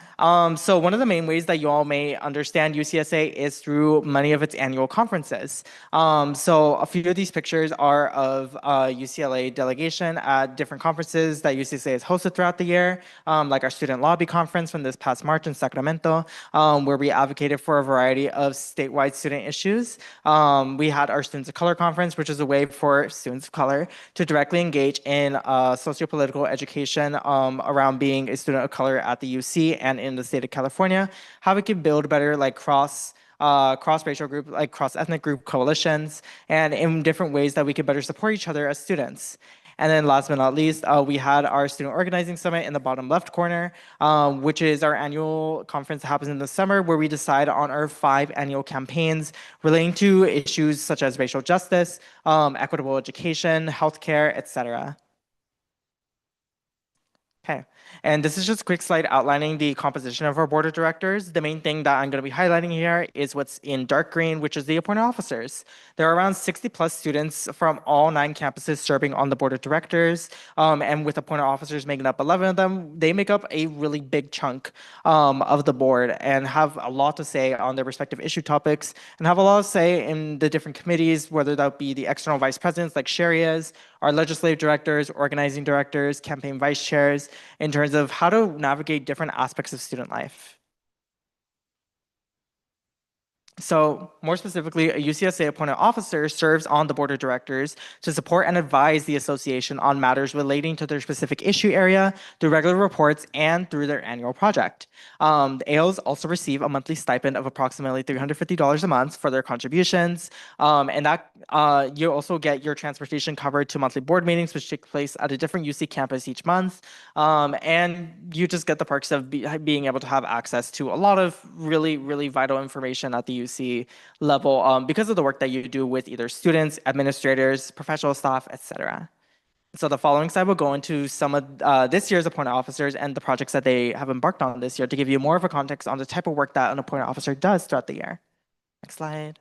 So one of the main ways that you all may understand UCSA is through many of its annual conferences. So a few of these pictures are of UCLA delegation at different conferences that UCSA has hosted throughout the year, like our student lobby conference from this past March in Sacramento, where we advocated for a variety of statewide student issues. We had our Students of Color conference, which is a way for students of color to directly engage in sociopolitical education around being a student of color at the UC and in the state of California, how we can build better like cross-racial group, like cross-ethnic group coalitions, and in different ways that we can better support each other as students. And then last but not least, we had our Student Organizing Summit in the bottom left corner, which is our annual conference that happens in the summer where we decide on our 5 annual campaigns relating to issues such as racial justice, equitable education, healthcare, etc. Okay, and this is just a quick slide outlining the composition of our board of directors. The main thing that I'm going to be highlighting here is what's in dark green, which is the appointed officers. There are around 60 plus students from all 9 campuses serving on the board of directors, and with appointed officers making up 11 of them, they make up a really big chunk of the board and have a lot to say on their respective issue topics and have a lot to say in the different committees, whether that be the external vice presidents like Sherry is, our legislative directors, organizing directors, campaign vice chairs, in terms of how to navigate different aspects of student life. So more specifically, a UCSA appointed officer serves on the board of directors to support and advise the association on matters relating to their specific issue area through regular reports and through their annual project. The AOs also receive a monthly stipend of approximately $350 a month for their contributions. And that you also get your transportation covered to monthly board meetings, which take place at a different UC campus each month. And you just get the perks of being able to have access to a lot of really, really vital information at the UC level because of the work that you do with either students, administrators, professional staff, etc. So the following slide will go into some of this year's appointed officers and the projects that they have embarked on this year to give you more of a context on the type of work that an appointed officer does throughout the year. Next slide.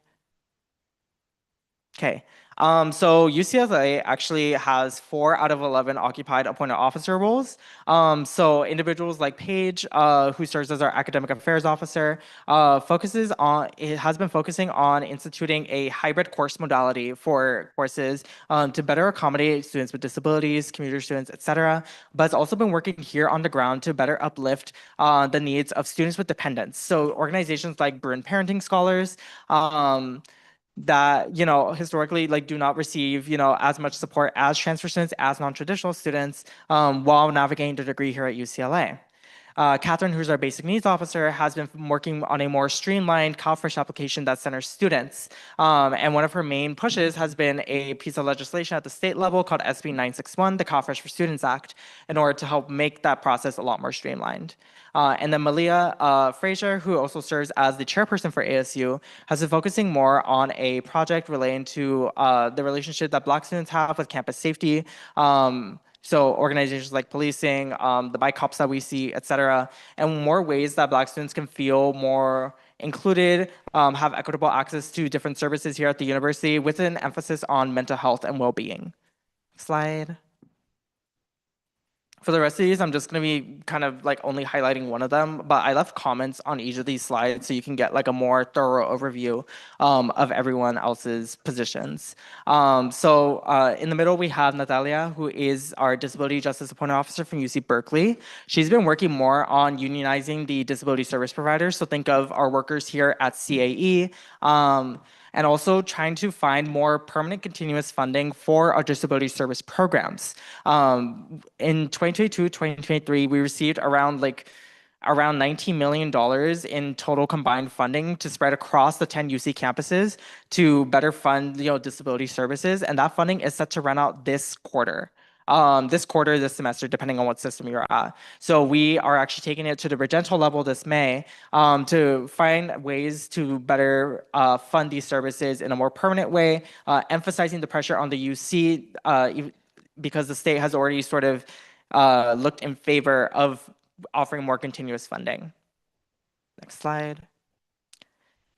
Okay, so UCLA actually has 4 out of 11 occupied appointed officer roles. So individuals like Paige, who serves as our academic affairs officer, has been focusing on instituting a hybrid course modality for courses to better accommodate students with disabilities, commuter students, etc. But it's also been working here on the ground to better uplift the needs of students with dependents. So organizations like Bruin Parenting Scholars, that historically like do not receive as much support as transfer students, as non-traditional students, while navigating the degree here at UCLA. Catherine, who's our basic needs officer, has been working on a more streamlined CalFresh application that centers students. And one of her main pushes has been a piece of legislation at the state level called SB 961, the CalFresh for Students Act, in order to help make that process a lot more streamlined. And then Malia Frazier, who also serves as the chairperson for ASU, has been focusing more on a project relating to the relationship that Black students have with campus safety. So organizations like policing, the bike cops that we see, et cetera, and more ways that Black students can feel more included, have equitable access to different services here at the university with an emphasis on mental health and well-being. Slide. For the rest of these, I'm just going to be kind of like only highlighting one of them, but I left comments on each of these slides so you can get like a more thorough overview of everyone else's positions. So in the middle, we have Natalia, who is our Disability Justice Appointed Officer from UC Berkeley. She's been working more on unionizing the disability service providers. So think of our workers here at CAE. And also trying to find more permanent continuous funding for our disability service programs. In 2022, 2023, we received around like around $19 million in total combined funding to spread across the 10 UC campuses to better fund, disability services. And that funding is set to run out this quarter. This semester, depending on what system you're at. So we are actually taking it to the regental level this May to find ways to better fund these services in a more permanent way, emphasizing the pressure on the UC because the state has already sort of looked in favor of offering more continuous funding. Next slide.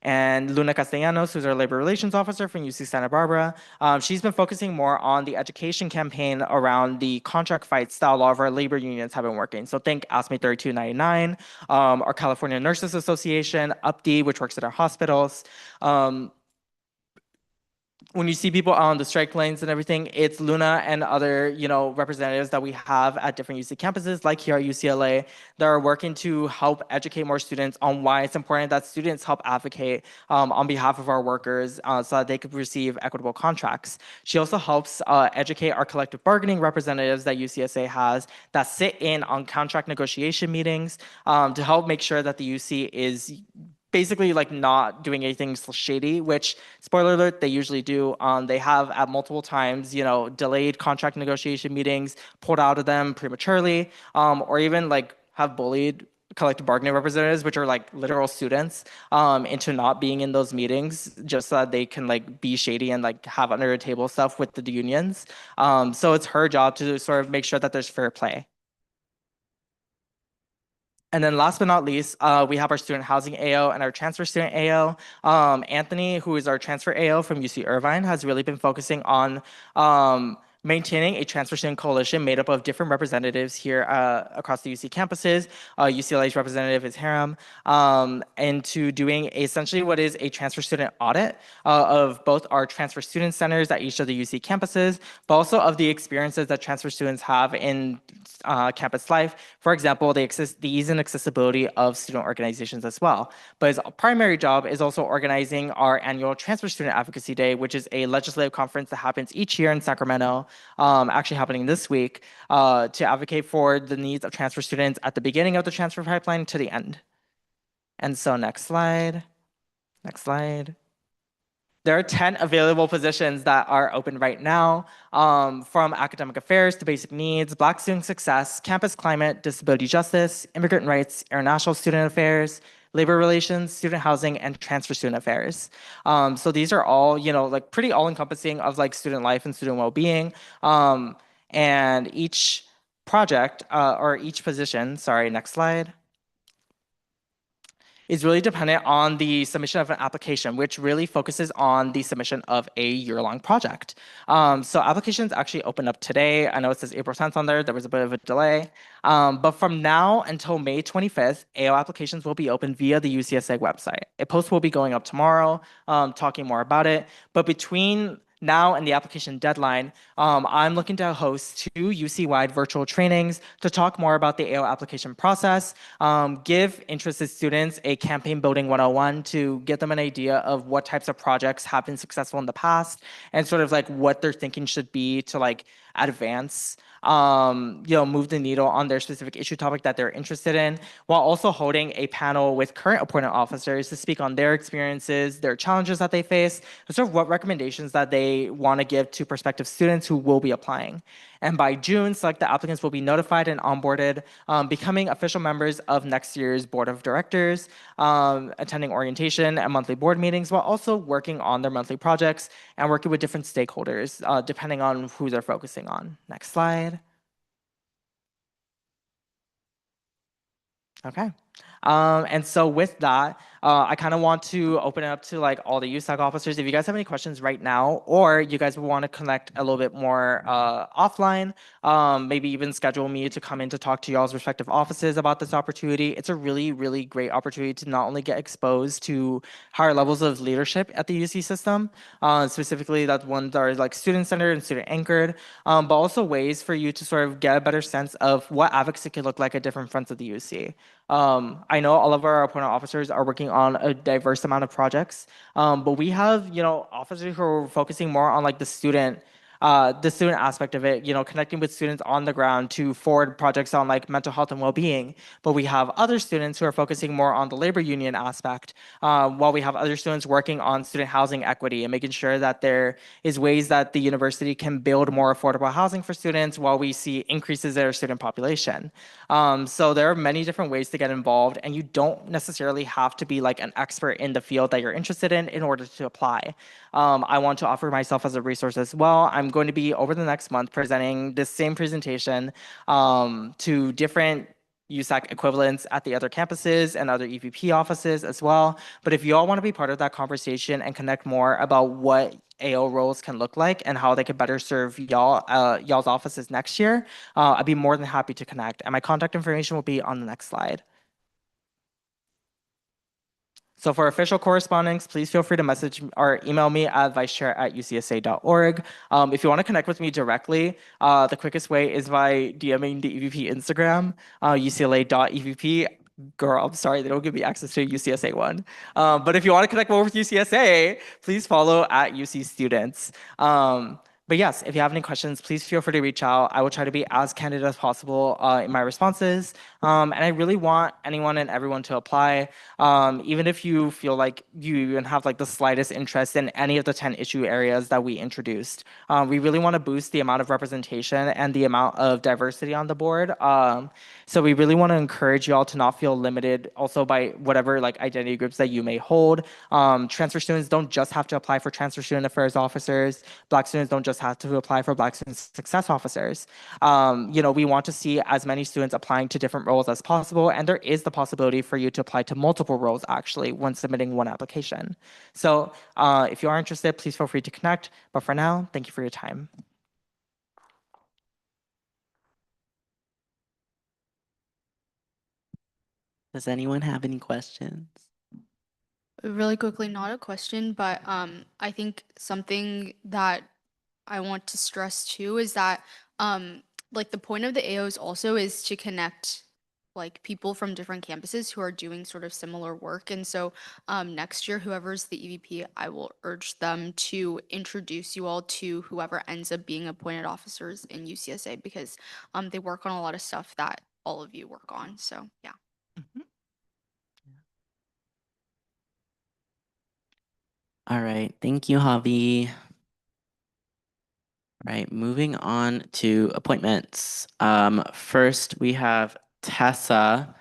And Luna Castellanos, who's our labor relations officer from UC Santa Barbara, she's been focusing more on the education campaign around the contract fights that a lot of our labor unions have been working. So think ASME 3299, our California Nurses Association, UPD, which works at our hospitals. When you see people on the strike lanes and everything, it's Luna and other, representatives that we have at different UC campuses, like here at UCLA, that are working to help educate more students on why it's important that students help advocate on behalf of our workers so that they could receive equitable contracts. She also helps educate our collective bargaining representatives that UCSA has that sit in on contract negotiation meetings to help make sure that the UC is basically like not doing anything shady, which spoiler alert, they usually do. They have at multiple times, delayed contract negotiation meetings, pulled out of them prematurely, or even like have bullied collective bargaining representatives, which are like literal students, into not being in those meetings just so that they can like be shady and like have under the table stuff with the unions. So it's her job to sort of make sure that there's fair play. And then last but not least, we have our student housing AO and our transfer student AO. Anthony, who is our transfer AO from UC Irvine, has really been focusing on maintaining a transfer student coalition made up of different representatives here across the UC campuses. UCLA's representative is Haram, and to doing essentially what is a transfer student audit of both our transfer student centers at each of the UC campuses, but also of the experiences that transfer students have in campus life. For example, the ease and accessibility of student organizations as well. But his primary job is also organizing our annual Transfer Student Advocacy Day, which is a legislative conference that happens each year in Sacramento, actually happening this week, to advocate for the needs of transfer students at the beginning of the transfer pipeline to the end. And so next slide. Next slide. There are 10 available positions that are open right now, from academic affairs to basic needs, Black student success, campus climate, disability justice, immigrant rights, international student affairs, labor relations, student housing, and transfer student affairs. So these are all, like pretty all-encompassing of like student life and student well-being. And each project, or each position, sorry, next slide, is really dependent on the submission of an application, which really focuses on the submission of a year-long project. So applications actually open up today. I know it says April 10th on there. There was a bit of a delay. But from now until May 25th, AO applications will be open via the UCSA website. A post will be going up tomorrow, talking more about it. But between now and the application deadline, I'm looking to host 2 UC-wide virtual trainings to talk more about the AO application process, give interested students a campaign building 101 to get them an idea of what types of projects have been successful in the past and sort of like what their thinking should be to like advance move the needle on their specific issue topic that they're interested in, while also holding a panel with current appointed officers to speak on their experiences, their challenges that they face, and sort of what recommendations that they want to give to prospective students who will be applying. And by June, selected applicants will be notified and onboarded, becoming official members of next year's board of directors, attending orientation and monthly board meetings, while also working on their monthly projects and working with different stakeholders, depending on who they're focusing on. Next slide. Okay. And so with that, I kind of want to open it up to like all the USAC officers. If you guys have any questions right now, or you guys want to connect a little bit more offline, maybe even schedule me to come in to talk to y'all's respective offices about this opportunity. It's a really, really great opportunity to not only get exposed to higher levels of leadership at the UC system, specifically that ones that are like student-centered and student-anchored, but also ways for you to sort of get a better sense of what advocacy could look like at different fronts of the UC. I know all of our appointed officers are working on a diverse amount of projects, but we have, officers who are focusing more on like the student the student aspect of it, connecting with students on the ground to forward projects on like mental health and well-being. But we have other students who are focusing more on the labor union aspect, while we have other students working on student housing equity and making sure that there is ways that the university can build more affordable housing for students while we see increases in our student population. So there are many different ways to get involved, and you don't necessarily have to be like an expert in the field that you're interested in order to apply. I want to offer myself as a resource as well. I'm going to be over the next month presenting this same presentation to different USAC equivalents at the other campuses and other EVP offices as well. But if you all want to be part of that conversation and connect more about what AO roles can look like and how they can better serve y'all's offices next year, I'd be more than happy to connect. And my contact information will be on the next slide. So for official correspondence, please feel free to message or email me at vicechair@ucsa.org. If you want to connect with me directly, the quickest way is by DMing the EVP Instagram, ucla.evp. Girl, I'm sorry, they don't give me access to UCSA one. But if you want to connect more with UCSA, please follow at UC Students. But yes, if you have any questions, please feel free to reach out. I will try to be as candid as possible in my responses. And I really want anyone and everyone to apply. Even if you feel like you even have like the slightest interest in any of the 10 issue areas that we introduced. We really want to boost the amount of representation and the amount of diversity on the board. So we really want to encourage you all to not feel limited also by whatever like identity groups that you may hold. Transfer students don't just have to apply for transfer student affairs officers. Black students don't just have to apply for Black student success officers. We want to see as many students applying to different roles as possible, and there is the possibility for you to apply to multiple roles actually when submitting one application. So if you are interested, please feel free to connect. But for now, thank you for your time. Does anyone have any questions? Really quickly, not a question, but I think something that I want to stress too is that like the point of the AOs also is to connect like people from different campuses who are doing sort of similar work. And so next year, whoever's the EVP, I will urge them to introduce you all to whoever ends up being appointed officers in UCSA because they work on a lot of stuff that all of you work on. So yeah. All right, thank you, Javi. All right, moving on to appointments. First, we have Tessa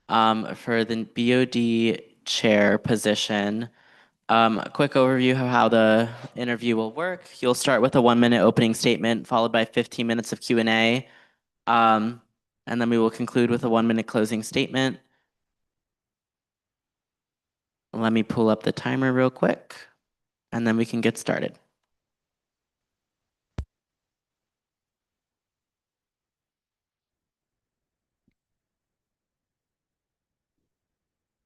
for the BOD chair position. A quick overview of how the interview will work. You'll start with a 1-minute opening statement followed by 15 minutes of Q&A. And then we will conclude with a 1-minute closing statement. Let me pull up the timer real quick, and then we can get started.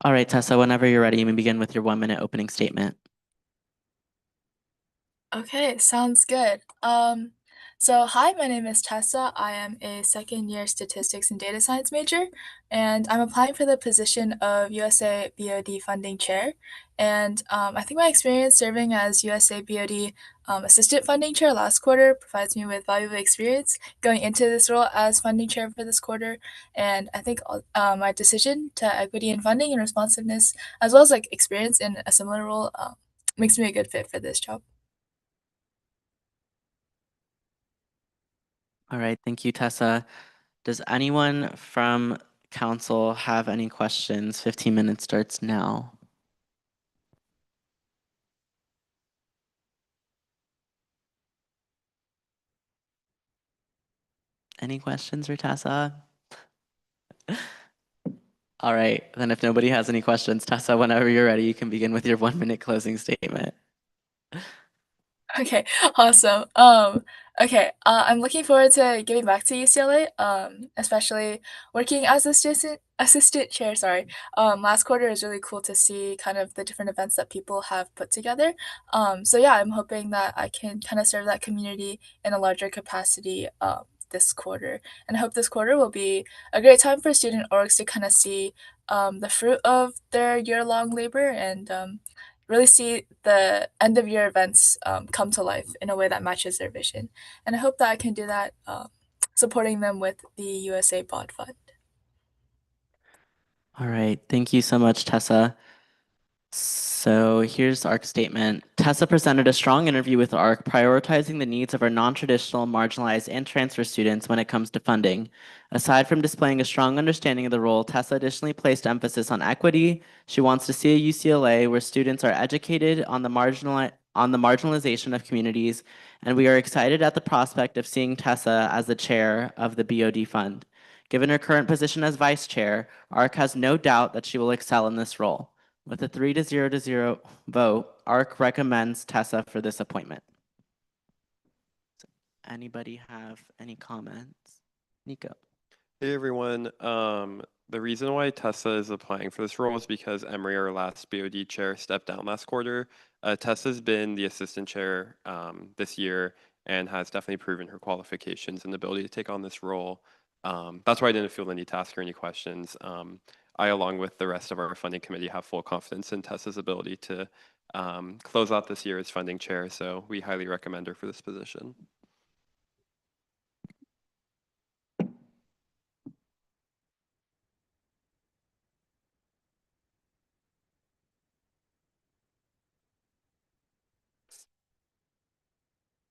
All right, Tessa, whenever you're ready, you may begin with your 1-minute opening statement. Okay, sounds good. Hi, my name is Tessa. I am a second-year statistics and data science major, and I'm applying for the position of USA BOD funding chair. And I think my experience serving as USA BOD assistant funding chair last quarter provides me with valuable experience going into this role as funding chair for this quarter. And I think my decision to equity and funding and responsiveness, as well as like experience in a similar role, makes me a good fit for this job. All right, thank you, Tessa. Does anyone from council have any questions? 15 minutes starts now. Any questions for Tessa? All right, then if nobody has any questions, Tessa, whenever you're ready, you can begin with your 1-minute closing statement. Okay, awesome. I'm looking forward to giving back to UCLA, especially working as assistant chair, sorry. Last quarter is really cool to see kind of the different events that people have put together. So yeah, I'm hoping that I can kind of serve that community in a larger capacity this quarter. And I hope this quarter will be a great time for student orgs to kind of see the fruit of their year-long labor and really see the end of year events come to life in a way that matches their vision. And I hope that I can do that supporting them with the USA Bond Fund. All right. Thank you so much, Tessa. So here's ARC's statement. Tessa presented a strong interview with ARC, prioritizing the needs of our non-traditional, marginalized, and transfer students when it comes to funding. Aside from displaying a strong understanding of the role, Tessa additionally placed emphasis on equity. She wants to see a UCLA where students are educated on the marginalization of communities, and we are excited at the prospect of seeing Tessa as the chair of the BOD Fund. Given her current position as vice chair, ARC has no doubt that she will excel in this role. With a 3-0 vote, ARC recommends Tessa for this appointment. Anybody have any comments? Nico. Hey everyone. The reason why Tessa is applying for this role is because Emery, our last BOD chair, stepped down last quarter. Tessa's been the assistant chair this year and has definitely proven her qualifications and ability to take on this role. That's why I didn't feel the need to ask her any questions. I, along with the rest of our funding committee, have full confidence in Tessa's ability to close out this year as funding chair, so we highly recommend her for this position.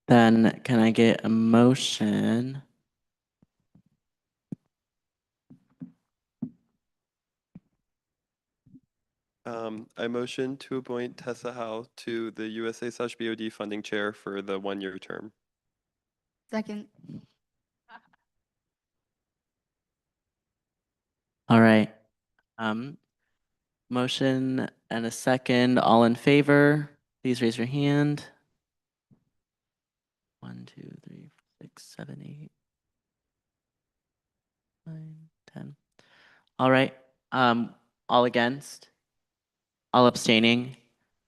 Then can I get a motion? I motion to appoint Tessa Howe to the USA/BOD funding chair for the 1-year term. Second. All right. Motion and a second. All in favor, please raise your hand. 1, 2, 3, 6, 7, 8, 9, 10. All right. All against? All abstaining?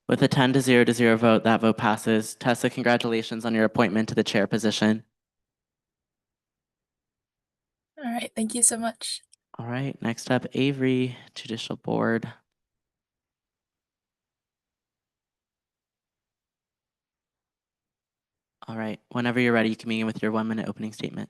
With a 10-0 vote, that vote passes. Tessa, congratulations on your appointment to the chair position. All right, thank you so much. All right, next up, Avery, Judicial Board. All right, whenever you're ready, you can begin with your 1-minute opening statement.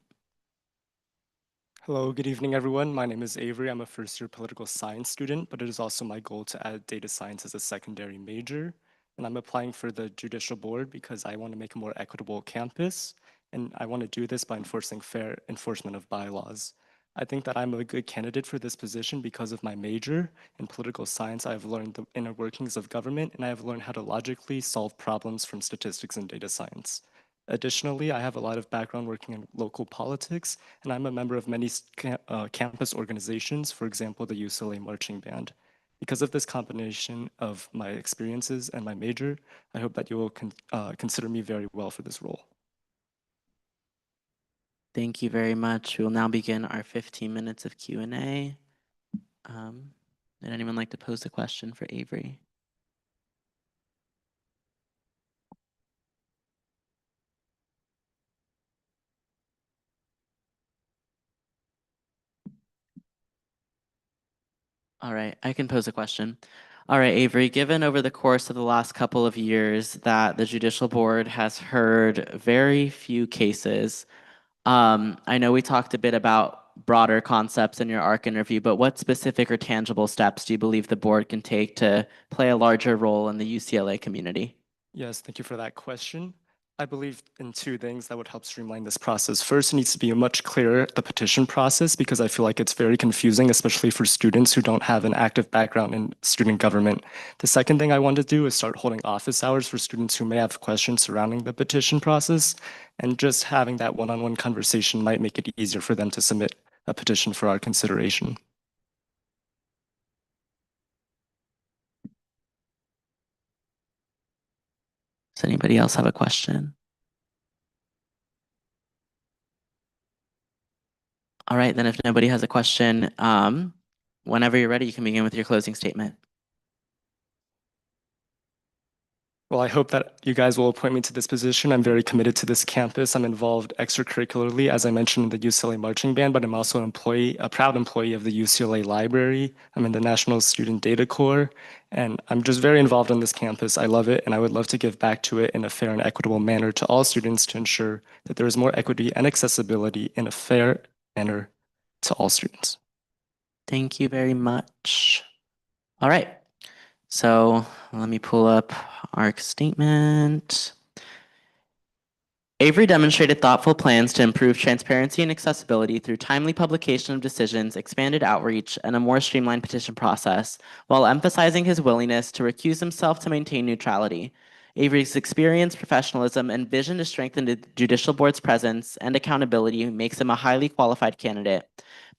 Hello, good evening, everyone. My name is Avery. I'm a first-year political science student, but it is also my goal to add data science as a secondary major. And I'm applying for the Judicial Board because I want to make a more equitable campus, and I want to do this by enforcing fair enforcement of bylaws. I think that I'm a good candidate for this position because of my major in political science. I have learned the inner workings of government, and I have learned how to logically solve problems from statistics and data science. Additionally, I have a lot of background working in local politics, and I'm a member of many campus organizations, for example, the UCLA Marching Band. Because of this combination of my experiences and my major, I hope that you will consider me very well for this role. Thank you very much. We will now begin our 15 minutes of Q&A. Would anyone like to pose a question for Avery? All right, I can pose a question. All right, Avery, given over the course of the last couple of years that the Judicial Board has heard very few cases, I know we talked a bit about broader concepts in your ARC interview, but what specific or tangible steps do you believe the board can take to play a larger role in the UCLA community? Yes, thank you for that question. I believe in two things that would help streamline this process. First, it needs to be much clearer, the petition process, because I feel like it's very confusing, especially for students who don't have an active background in student government. The second thing I want to do is start holding office hours for students who may have questions surrounding the petition process, and just having that one-on-one conversation might make it easier for them to submit a petition for our consideration. Does anybody else have a question? All right, then if nobody has a question, whenever you're ready, you can begin with your closing statement. Well, I hope that you guys will appoint me to this position. I'm very committed to this campus. I'm involved extracurricularly, as I mentioned, in the UCLA marching band, but I'm also a proud employee of the UCLA library. I'm in the National Student Data Corps, and I'm just very involved on this campus. I love it, and I would love to give back to it in a fair and equitable manner to all students to ensure that there is more equity and accessibility in a fair manner to all students. Thank you very much. All right. So let me pull up our statement. Avery demonstrated thoughtful plans to improve transparency and accessibility through timely publication of decisions, expanded outreach, and a more streamlined petition process, while emphasizing his willingness to recuse himself to maintain neutrality. Avery's experience, professionalism, and vision to strengthen the judicial board's presence and accountability makes him a highly qualified candidate.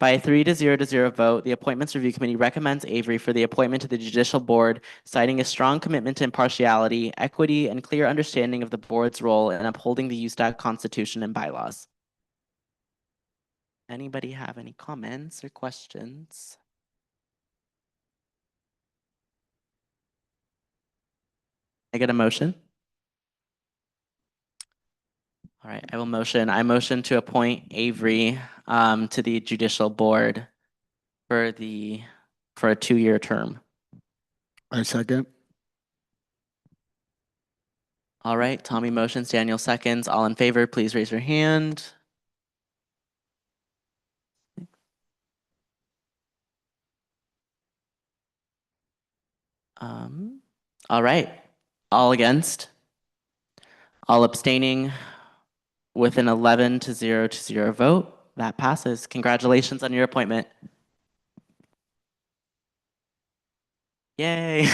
By a 3-0 vote, the Appointments Review Committee recommends Avery for the appointment to the Judicial Board, citing a strong commitment to impartiality, equity, and clear understanding of the board's role in upholding the USAC Constitution and bylaws. Anybody have any comments or questions? I get a motion? All right, I motion to appoint Avery to the Judicial Board for a 2-year term. I second. All right, Tommy motions, Daniel seconds. All in favor, please raise your hand. All right, all against? All abstaining? With an 11-0 vote, that passes. Congratulations on your appointment. Yay.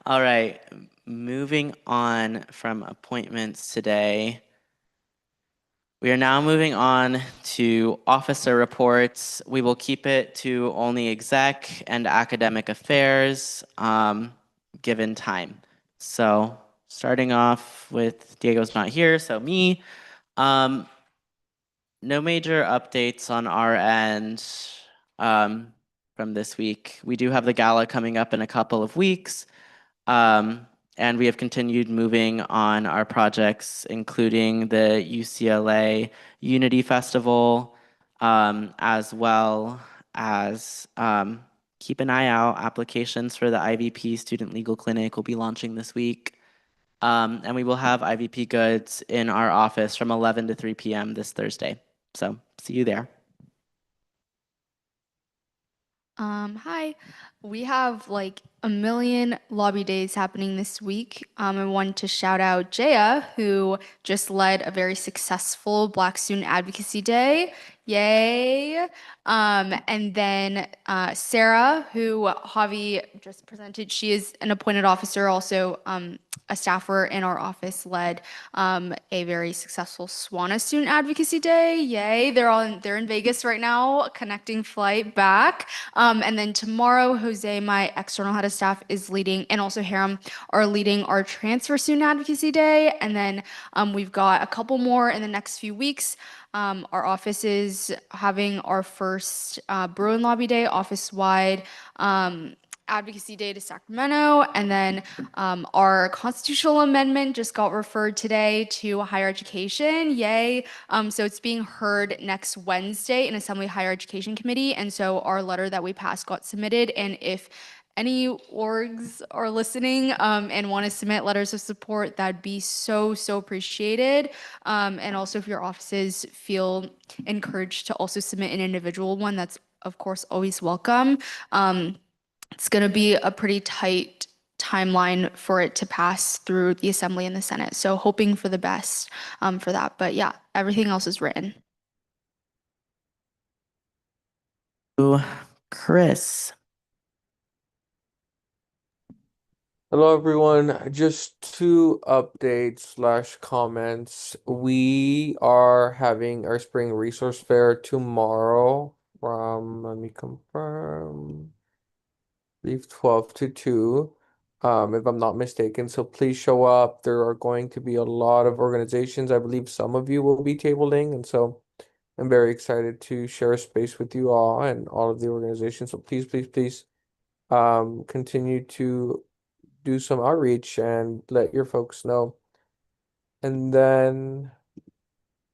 All right, moving on from appointments today. We are now moving on to officer reports. We will keep it to only exec and academic affairs, given time. So starting off with Diego's not here, so me. No major updates on our end from this week. We do have the gala coming up in a couple of weeks. And we have continued moving on our projects, including the UCLA Unity Festival, as well as keep an eye out. Applications for the IVP Student Legal Clinic will be launching this week. And we will have IVP goods in our office from 11 to 3 p.m. this Thursday. So see you there. Hi. We have like a million lobby days happening this week. I want to shout out Jaya, who just led a very successful Black Student Advocacy Day. Yay. And then Sarah, who Javi just presented, she is an appointed officer, also a staffer in our office, led a very successful SWANA Student Advocacy Day. Yay. They're in Vegas right now, connecting flight back. And then tomorrow, Jose, my external head of staff, is leading, and also Haram are leading our Transfer Student Advocacy Day. And then we've got a couple more in the next few weeks. Our office is having our first Bruin Lobby Day, office-wide Advocacy Day to Sacramento. And then our constitutional amendment just got referred today to higher education. Yay. So it's being heard next Wednesday in Assembly Higher Education Committee. And so our letter that we passed got submitted. And if any orgs are listening and want to submit letters of support, that'd be so appreciated. And also if your offices feel encouraged to also submit an individual one, that's of course always welcome. It's going to be a pretty tight timeline for it to pass through the Assembly and the Senate. So hoping for the best for that. But yeah, everything else is written. Chris. Hello, everyone. Just two updates slash comments. We are having our spring resource fair tomorrow from, let me confirm, I believe 12 to 2, if I'm not mistaken. So please show up. There are going to be a lot of organizations. I believe some of you will be tabling, and so I'm very excited to share a space with you all and all of the organizations. So please continue to do some outreach and let your folks know. And then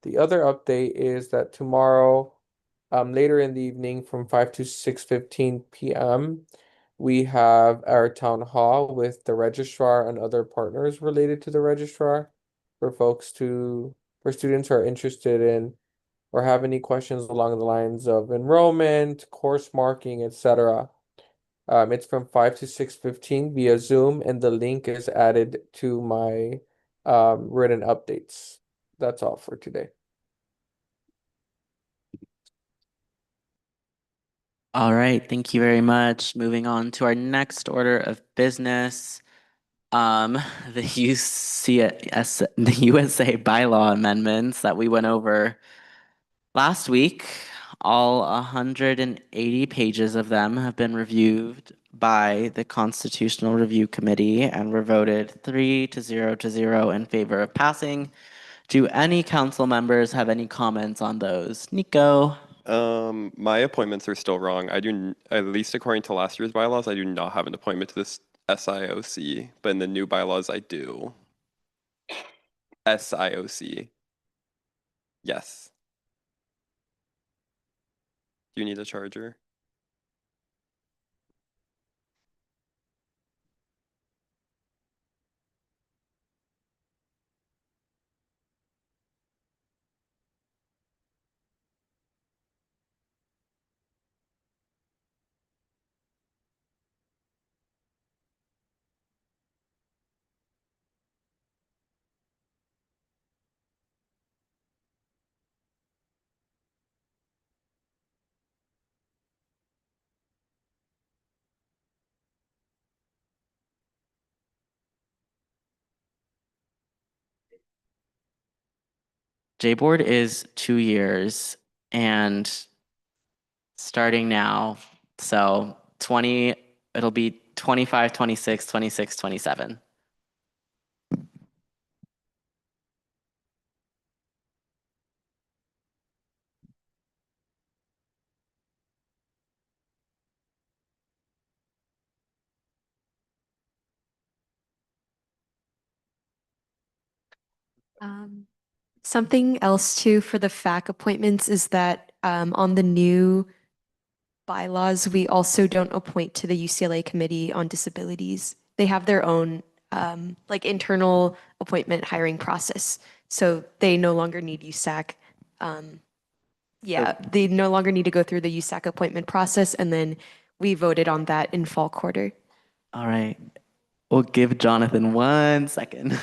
the other update is that tomorrow, later in the evening from 5 to 6:15 p.m., we have our town hall with the registrar and other partners related to the registrar for for students who are interested in or have any questions along the lines of enrollment, course marking, etc. It's from 5 to 6:15 via Zoom, and the link is added to my written updates. That's all for today. All right, thank you very much. Moving on to our next order of business. The the USA bylaw amendments that we went over last week. All 180 pages of them have been reviewed by the Constitutional Review Committee and were voted 3-0 in favor of passing. Do any council members have any comments on those? Nico? My appointments are still wrong. At least according to last year's bylaws, I do not have an appointment to this SIOC, but in the new bylaws, I do. SIOC. Yes. Do you need a charger? J-board is 2 years and starting now, so it'll be 25, 26, 26, 27. Something else too for the FAC appointments is that on the new bylaws, we also don't appoint to the UCLA Committee on Disabilities. They have their own like internal appointment hiring process. So they no longer need USAC. Yeah, they no longer need to go through the USAC appointment process. And then we voted on that in fall quarter. All right, we'll give Jonathan 1 second.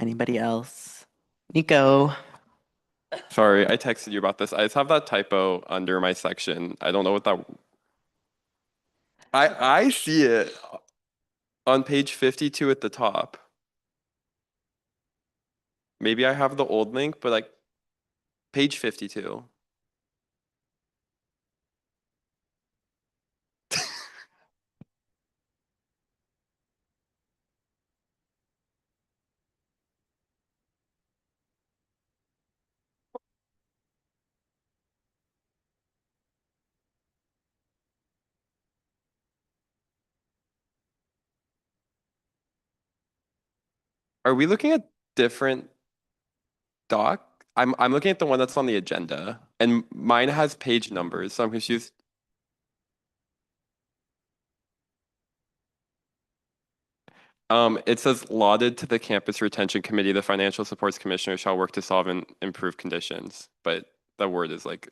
Anybody else? Nico? Sorry, I texted you about this. I just have that typo under my section. I don't know what that. I see it on page 52 at the top. Maybe I have the old link, but like page 52. Are we looking at different doc? I'm looking at the one that's on the agenda, and mine has page numbers, so I'm confused. It says lauded to the campus retention committee, the financial supports commissioner shall work to solve and improve conditions, but the word is like.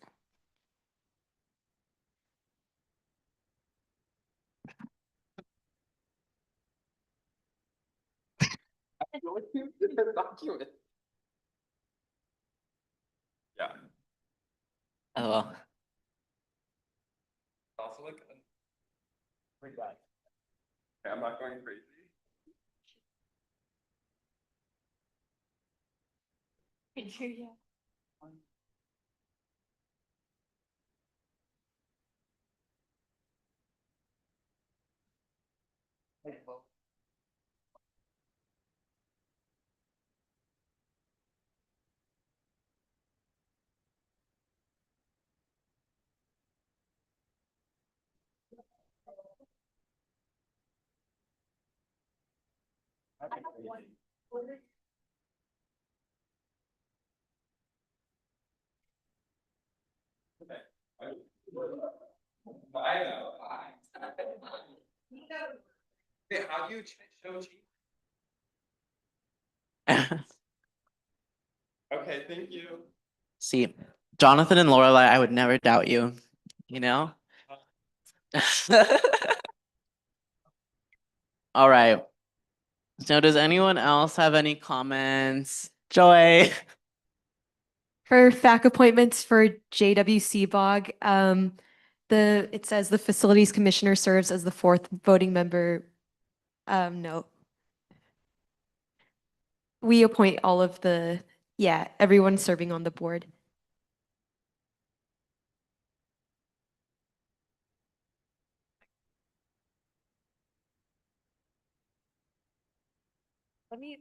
Document. Yeah. Oh, well. Also like. Okay, I'm not going crazy. How do you show cheat? Okay, thank you. See, Jonathan and Lorelai, I would never doubt you, you know? All right. So does anyone else have any comments? Joy. For FAC appointments for JWC Bog, it says the facilities commissioner serves as the fourth voting member. No. We appoint all of everyone serving on the board. Let me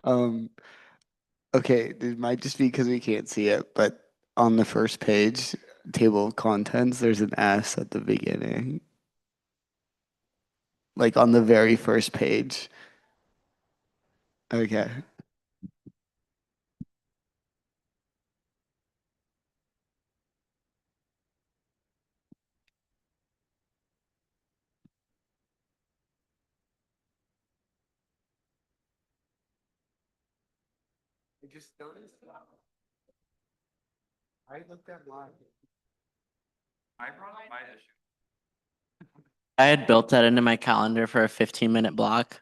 Um, okay, it might just be because we can't see it, but on the first page, table of contents, there's an S at the beginning. Like on the very first page. Okay. I just noticed that. I looked at mine. I brought up my issue. I had built that into my calendar for a 15-minute block.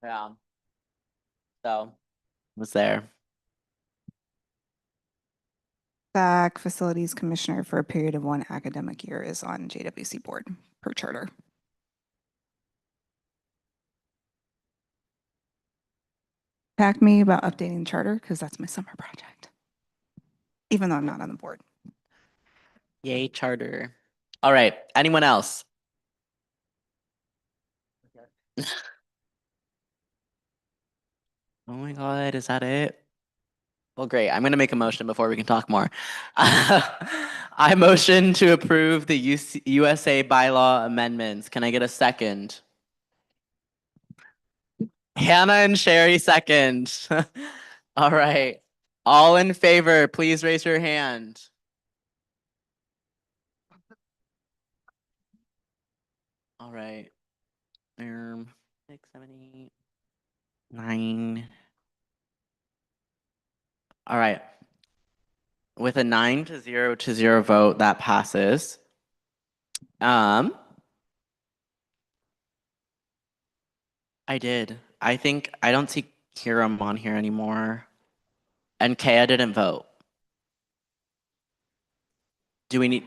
Yeah. So it was there. SAC Facilities Commissioner for a period of 1 academic year is on JWC board per charter. Contact me about updating the charter because that's my summer project, even though I'm not on the board. Yay, charter. All right. Anyone else? Oh my God, is that it? Well, great. I'm going to make a motion before we can talk more. I motion to approve the USA bylaw amendments. Can I get a second? Hannah and Sherry second. All right. All in favor, please raise your hand. All right. 6, 7, 8, 9. All right. With a 9-0 vote, that passes. I did. I don't see Hiram on here anymore. And Kaya didn't vote. Do we need?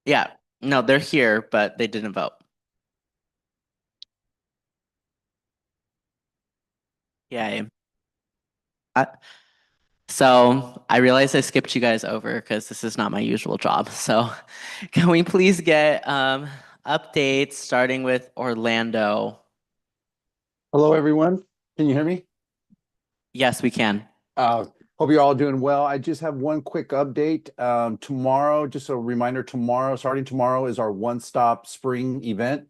Yeah. No, they're here, but they didn't vote. Yay. So I realized I skipped you guys over because this is not my usual job. So can we please get updates starting with Orlando? Hello, everyone. Can you hear me? Yes, we can. Hope you're all doing well. I just have one quick update. Tomorrow, just a reminder, starting tomorrow is our one-stop spring event.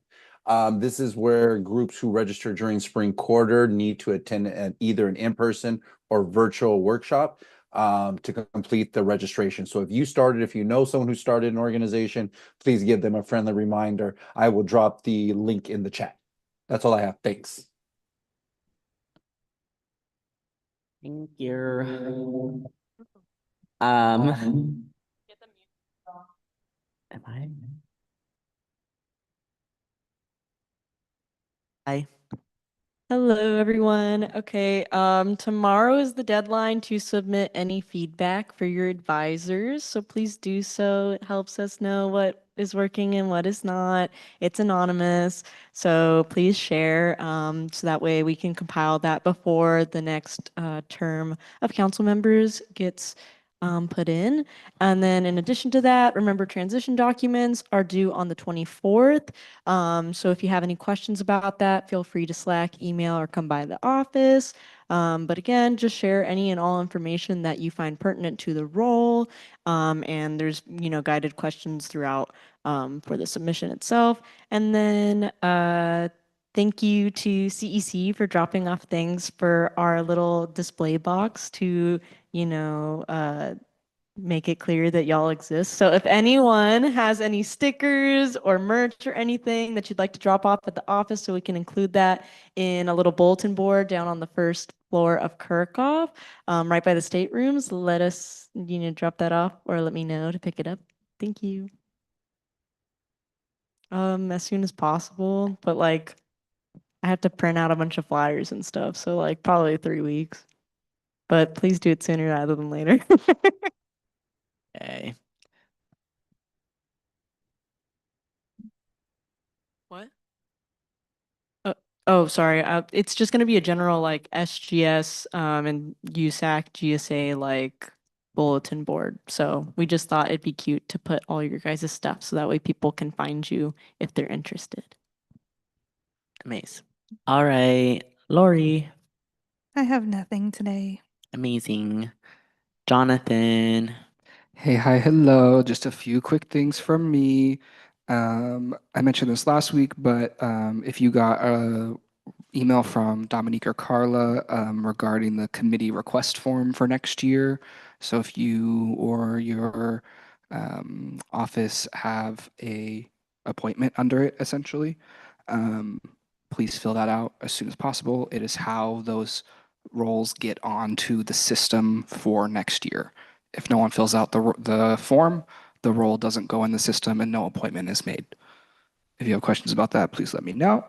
This is where groups who register during spring quarter need to attend either an in-person or virtual workshop to complete the registration. So if you know someone who started an organization, please give them a friendly reminder. I will drop the link in the chat. That's all I have. Thanks. Thank you. Am I? Bye. Hello, everyone. Okay, tomorrow is the deadline to submit any feedback for your advisors, so please do so. It helps us know what is working and what is not. It's anonymous, so please share, so that way we can compile that before the next term of council members gets put in. And then in addition to that, remember transition documents are due on the 24th. So if you have any questions about that, feel free to Slack, email, or come by the office. But again, just share any and all information that you find pertinent to the role. And there's, guided questions throughout for the submission itself. And then thank you to CEC for dropping off things for our little display box to, make it clear that y'all exist. So if anyone has any stickers or merch or anything that you'd like to drop off at the office so we can include that in a little bulletin board down on the first floor of Kirkhoff, right by the staterooms, let us, drop that off or let me know to pick it up. Thank you. As soon as possible, but like I have to print out a bunch of flyers and stuff, so like probably 3 weeks. But please do it sooner rather than later. Okay. What? Oh, sorry. It's just going to be a general like SGS and USAC GSA like bulletin board. So we just thought it'd be cute to put all your guys' stuff so that way people can find you if they're interested. Amazing. All right, Lori. I have nothing today. Amazing. Jonathan. Hey, hi, hello. Just a few quick things from me. I mentioned this last week, but if you got a email from Dominique or Carla regarding the committee request form for next year. So if you or your office have a appointment under it, essentially, please fill that out as soon as possible. It is how those roles get onto the system for next year. If no one fills out the form, the role doesn't go in the system and no appointment is made. If you have questions about that, please let me know.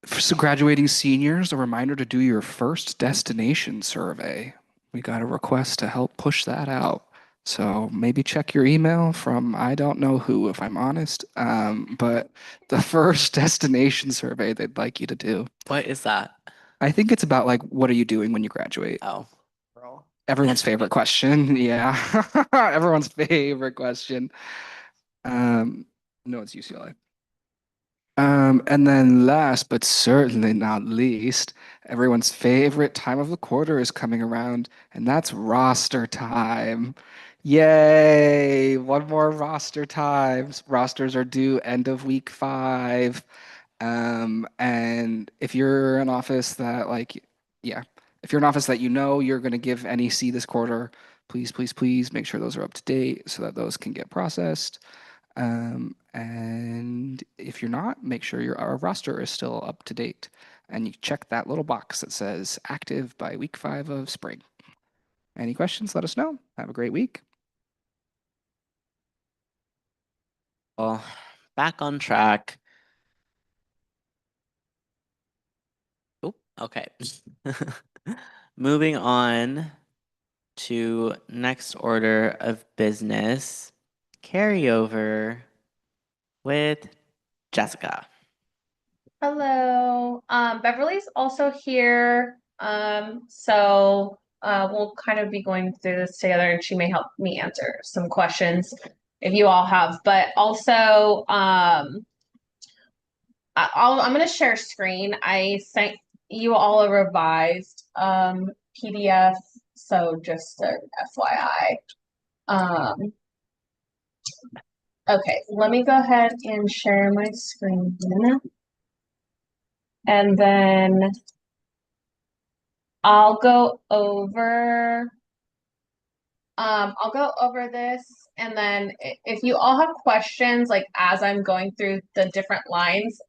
For some graduating seniors, a reminder to do your first destination survey. We got a request to help push that out. So maybe check your email from I don't know who, if I'm honest. But the first destination survey they'd like you to do. What is that? I think it's about like, what are you doing when you graduate? Oh. Everyone's favorite question. Yeah. Everyone's favorite question. No, it's UCLA. And then last but certainly not least, everyone's favorite time of the quarter is coming around, and that's roster time. Yay! One more roster times. Rosters are due end of week 5. And if you're an office that if you're an office that you're going to give NEC this quarter, please, please, please make sure those are up to date so that those can get processed. And if you're not, make sure our roster is still up to date. And you check that little box that says active by week 5 of spring. Any questions? Let us know. Have a great week. Well, back on track. Oh, okay. Moving on to next order of business, carryover with Jessica. Hello. Beverly's also here. So we'll kind of be going through this together and she may help me answer some questions if you all have. But also, I'm going to share screen. I sent you all a revised PDF. So just an FYI. Okay, let me go ahead and share my screen. And then I'll go over this, and then if you all have questions, like as I'm going through the different lines,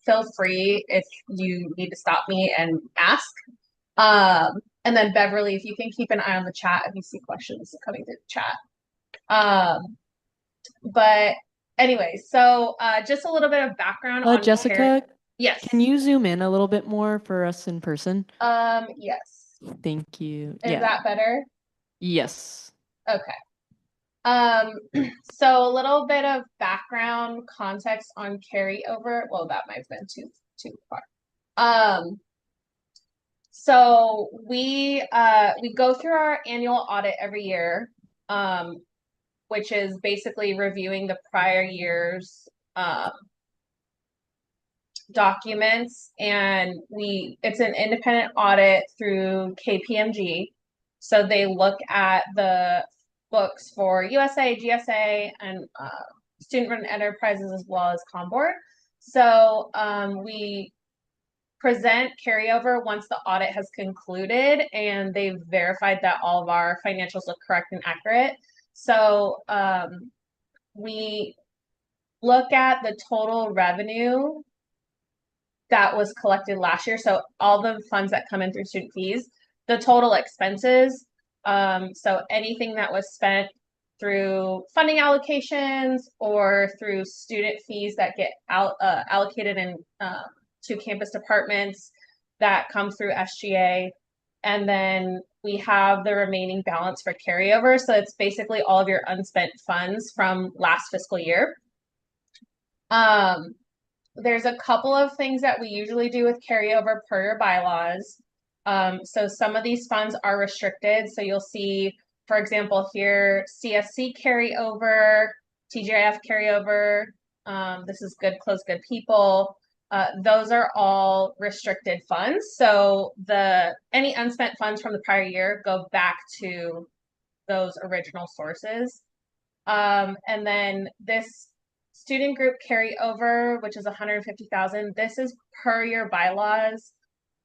feel free if you need to stop me and ask. And then Beverly, if you can keep an eye on the chat if you see questions coming through the chat. But Anyway, so just a little bit of background on Jessica, yes. can you zoom in a little bit more for us in person? Yes. Thank you. Is that better? Yes. Okay. So a little bit of background context on carryover. Well, that might have been too far. So we go through our annual audit every year, which is basically reviewing the prior year's documents, and it's an independent audit through KPMG. So they look at the books for USA, GSA, and student-run enterprises as well as COMBOARD. So we present carryover once the audit has concluded and they've verified that all of our financials look correct and accurate. So we look at the total revenue that was collected last year. So all the funds that come in through student fees, the total expenses. So anything that was spent through funding allocations or through student fees that get allocated in to campus departments that come through SGA. And then we have the remaining balance for carryover. So it's basically all of your unspent funds from last fiscal year. There's a couple of things that we usually do with carryover per your bylaws. So some of these funds are restricted. So you'll see, for example, here, CSC carryover, TGIF carryover, this is good, close, good people. Those are all restricted funds. So any unspent funds from the prior year go back to those original sources. And then this student group carryover, which is 150,000. This is per your bylaws.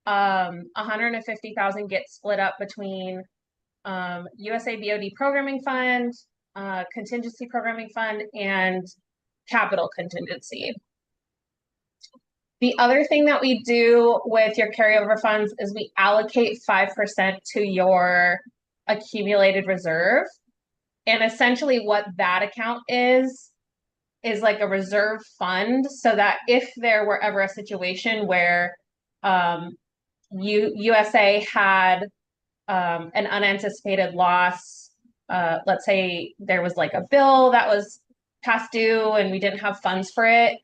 150,000 gets split up between USA BOD Programming Fund, Contingency Programming Fund, and Capital Contingency. The other thing that we do with your carryover funds is we allocate 5% to your accumulated reserve. And essentially what that account is like a reserve fund, so that if there were ever a situation where USA had an unanticipated loss, let's say there was like a bill that was past due and we didn't have funds for it,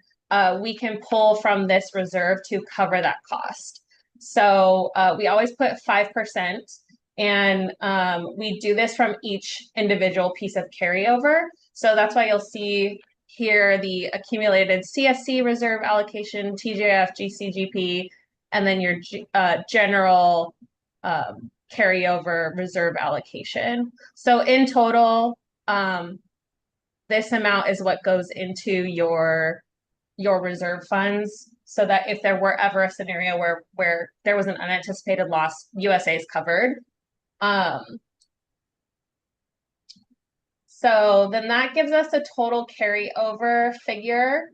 we can pull from this reserve to cover that cost. So we always put 5%, and we do this from each individual piece of carryover. So that's why you'll see here the accumulated CSC reserve allocation, TJF, GCGP, and then your general carryover reserve allocation. So in total, this amount is what goes into your reserve funds, so that if there were ever a scenario where there was an unanticipated loss, USA is covered. So then that gives us a total carryover figure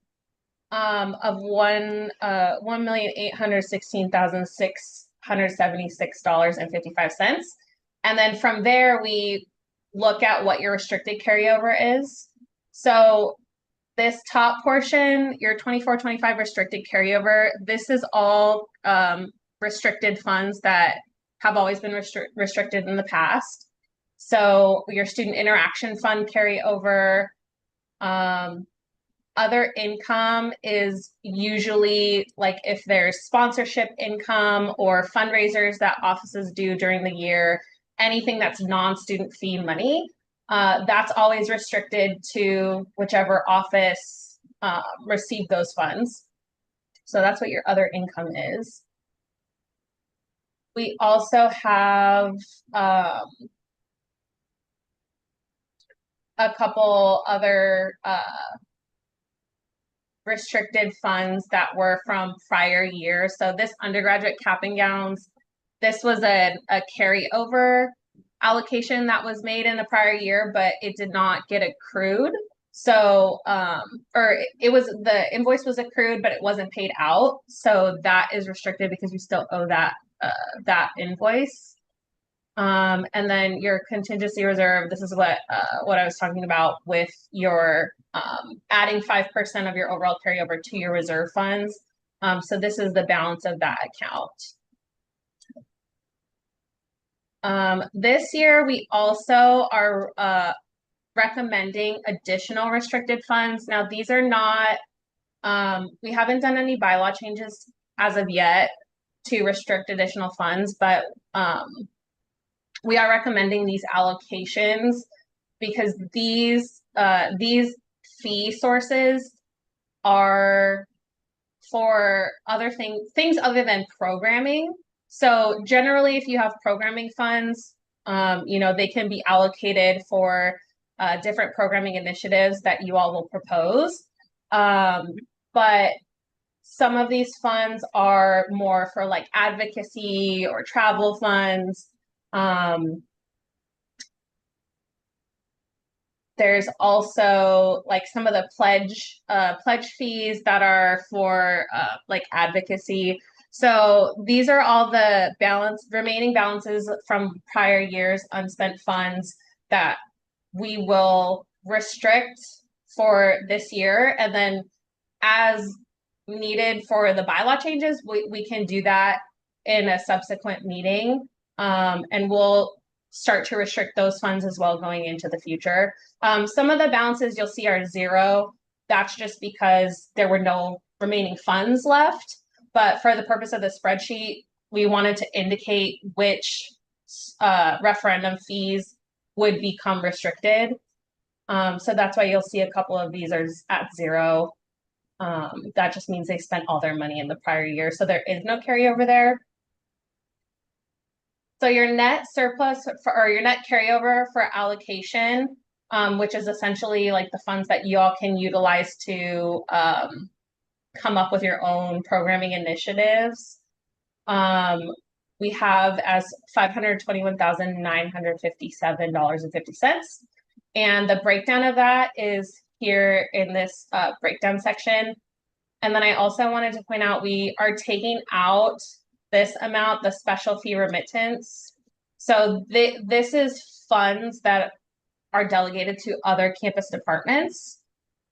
of $1,816,676.55. And then from there, we look at what your restricted carryover is. So this top portion, your 24-25 restricted carryover, this is all restricted funds that have always been restricted in the past. So your student interaction fund carryover, other income is usually like if there's sponsorship income or fundraisers that offices do during the year, anything that's non-student fee money, that's always restricted to whichever office received those funds. So that's what your other income is. We also have a couple other restricted funds that were from prior years. So this undergraduate cap and gowns, this was a carryover allocation that was made in the prior year, but it did not get accrued. So, or it was, the invoice was accrued, but it wasn't paid out. So that is restricted because we still owe that, that invoice. And then your contingency reserve, this is what I was talking about with your adding 5% of your overall carryover to your reserve funds. So this is the balance of that account. This year, we also are recommending additional restricted funds. Now, these are not, we haven't done any bylaw changes as of yet to restrict additional funds, but we are recommending these allocations because these fee sources are for other things other than programming. So generally, if you have programming funds, you know, they can be allocated for different programming initiatives that you all will propose. But some of these funds are more for like advocacy or travel funds. There's also like some of the pledge fees that are for like advocacy. So these are all the remaining balances from prior years unspent funds that we will restrict for this year. And then as needed for the bylaw changes, we can do that in a subsequent meeting. And we'll start to restrict those funds as well going into the future. Some of the balances you'll see are zero. That's just because there were no remaining funds left. But for the purpose of the spreadsheet, we wanted to indicate which referendum fees would become restricted. So that's why you'll see a couple of these are at zero. That just means they spent all their money in the prior year. So there is no carryover there. So your net surplus or your net carryover for allocation, which is essentially like the funds that you all can utilize to come up with your own programming initiatives. We have as $521,957.50. And the breakdown of that is here in this breakdown section. And then I also wanted to point out, we are taking out this amount, the special fee remittance. So this is funds that are delegated to other campus departments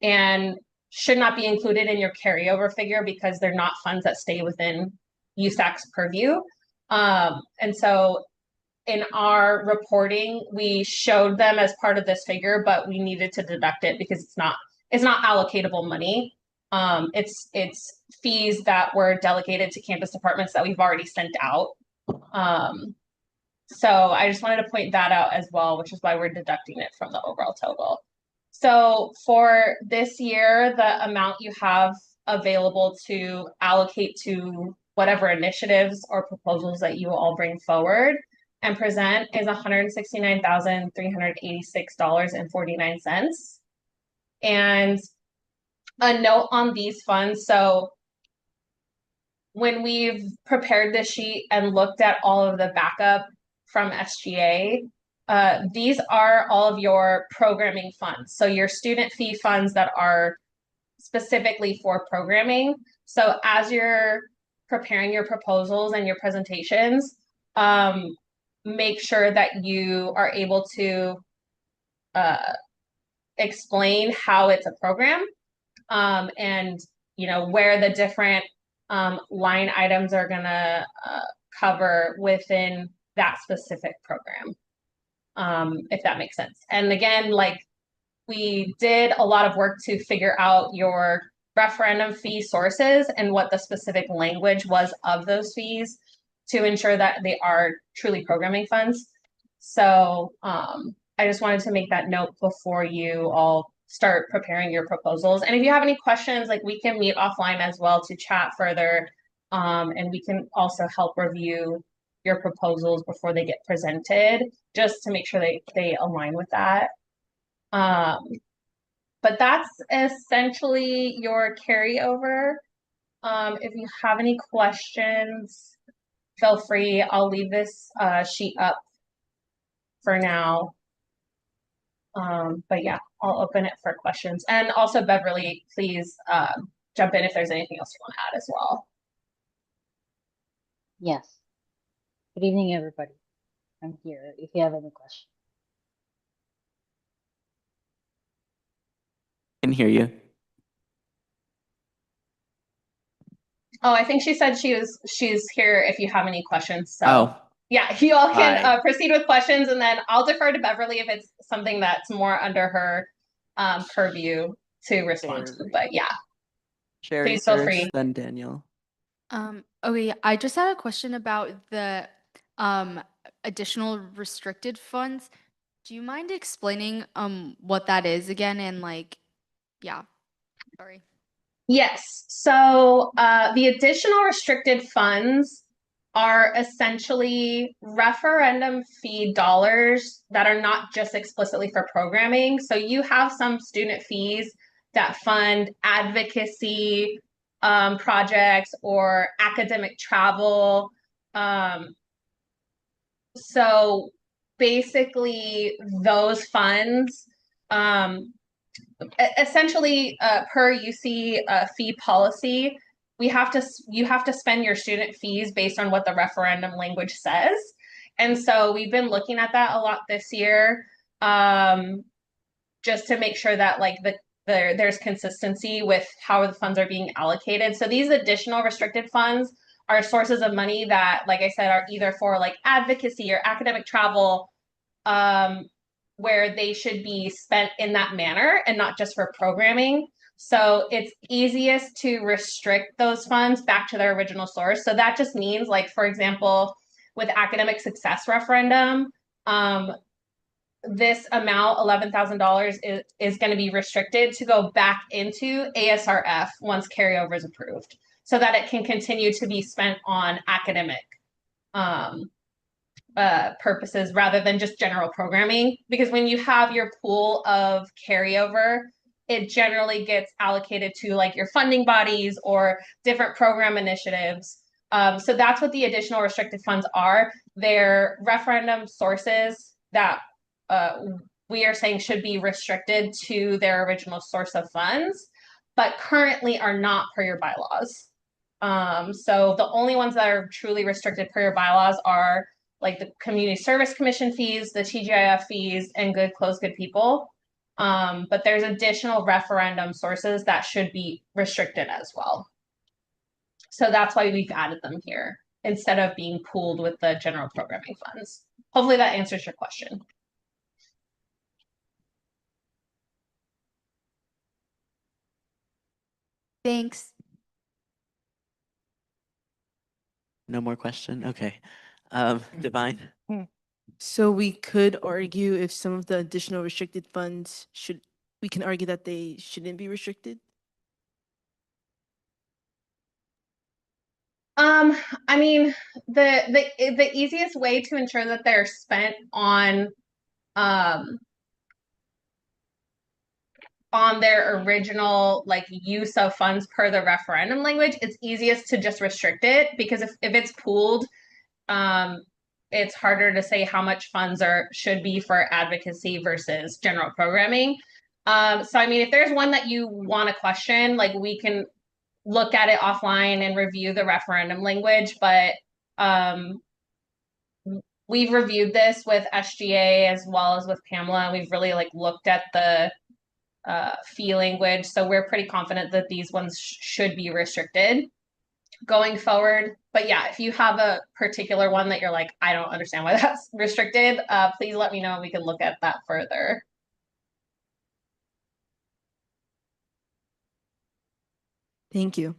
and should not be included in your carryover figure because they're not funds that stay within USAC's purview. And so in our reporting, we showed them as part of this figure, but we needed to deduct it because it's not allocatable money. It's fees that were delegated to campus departments that we've already sent out. So I just wanted to point that out as well, which is why we're deducting it from the overall total. So for this year, the amount you have available to allocate to whatever initiatives or proposals that you all bring forward and present is $169,386.49. And a note on these funds. So when we've prepared this sheet and looked at all of the backup from SGA, these are all of your programming funds. So your student fee funds that are specifically for programming. So as you're preparing your proposals and your presentations, make sure that you are able to explain how it's a program, and you know where the different line items are gonna cover within that specific program, if that makes sense. And again, like we did a lot of work to figure out your referendum fee sources and what the specific language was of those fees to ensure that they are truly programming funds. So I just wanted to make that note before you all start preparing your proposals. And if you have any questions, like we can meet offline as well to chat further. And we can also help review your proposals before they get presented, just to make sure they align with that. But that's essentially your carryover. If you have any questions, feel free. I'll leave this sheet up for now. But yeah, I'll open it for questions. And also Beverly, please jump in if there's anything else you want to add as well. Yes. Good evening, everybody. I'm here if you have any questions. Can hear you. Oh, I think she said she's here if you have any questions. So Oh, yeah, you all can hi. proceed with questions, and then I'll defer to Beverly if it's something that's more under her purview to respond to. But yeah, Sherry please feel first, free. then Daniel. Okay, I just had a question about the um additional restricted funds. Do you mind explaining what that is again and like yeah, sorry. Yes. So the additional restricted funds are essentially referendum fee dollars that are not just explicitly for programming. So you have some student fees that fund advocacy projects or academic travel. So basically, those funds essentially per UC fee policy, you have to spend your student fees based on what the referendum language says. And so we've been looking at that a lot this year, just to make sure that like there's consistency with how the funds are being allocated. So these additional restricted funds are sources of money that, like I said, are either for like advocacy or academic travel, where they should be spent in that manner and not just for programming. So it's easiest to restrict those funds back to their original source. So that just means, like, for example, with academic success referendum, this amount, $11,000, is going to be restricted to go back into ASRF once carryover is approved, so that it can continue to be spent on academic purposes rather than just general programming. Because when you have your pool of carryover, it generally gets allocated to like your funding bodies or different program initiatives. So that's what the additional restricted funds are. They're referendum sources that we are saying should be restricted to their original source of funds, but currently are not per your bylaws. So the only ones that are truly restricted per your bylaws are like the Community Service Commission fees, the TGIF fees, and Good Close Good People. But there's additional referendum sources that should be restricted as well. So that's why we've added them here instead of being pooled with the general programming funds. Hopefully that answers your question. Thanks. No more question? Okay. Divine. So we could argue if some of the additional restricted funds we can argue that they shouldn't be restricted? I mean, the easiest way to ensure that they're spent on their original like use of funds per the referendum language, it's easiest to just restrict it, because if it's pooled, it's harder to say how much funds should be for advocacy versus general programming. So I mean, if there's one that you want to question, like we can look at it offline and review the referendum language, but we've reviewed this with SGA as well as with Pamela, and we've really like looked at the fee language. So we're pretty confident that these ones should be restricted going forward. But yeah, if you have a particular one that you're like, I don't understand why that's restricted, please let me know and we can look at that further. Thank you.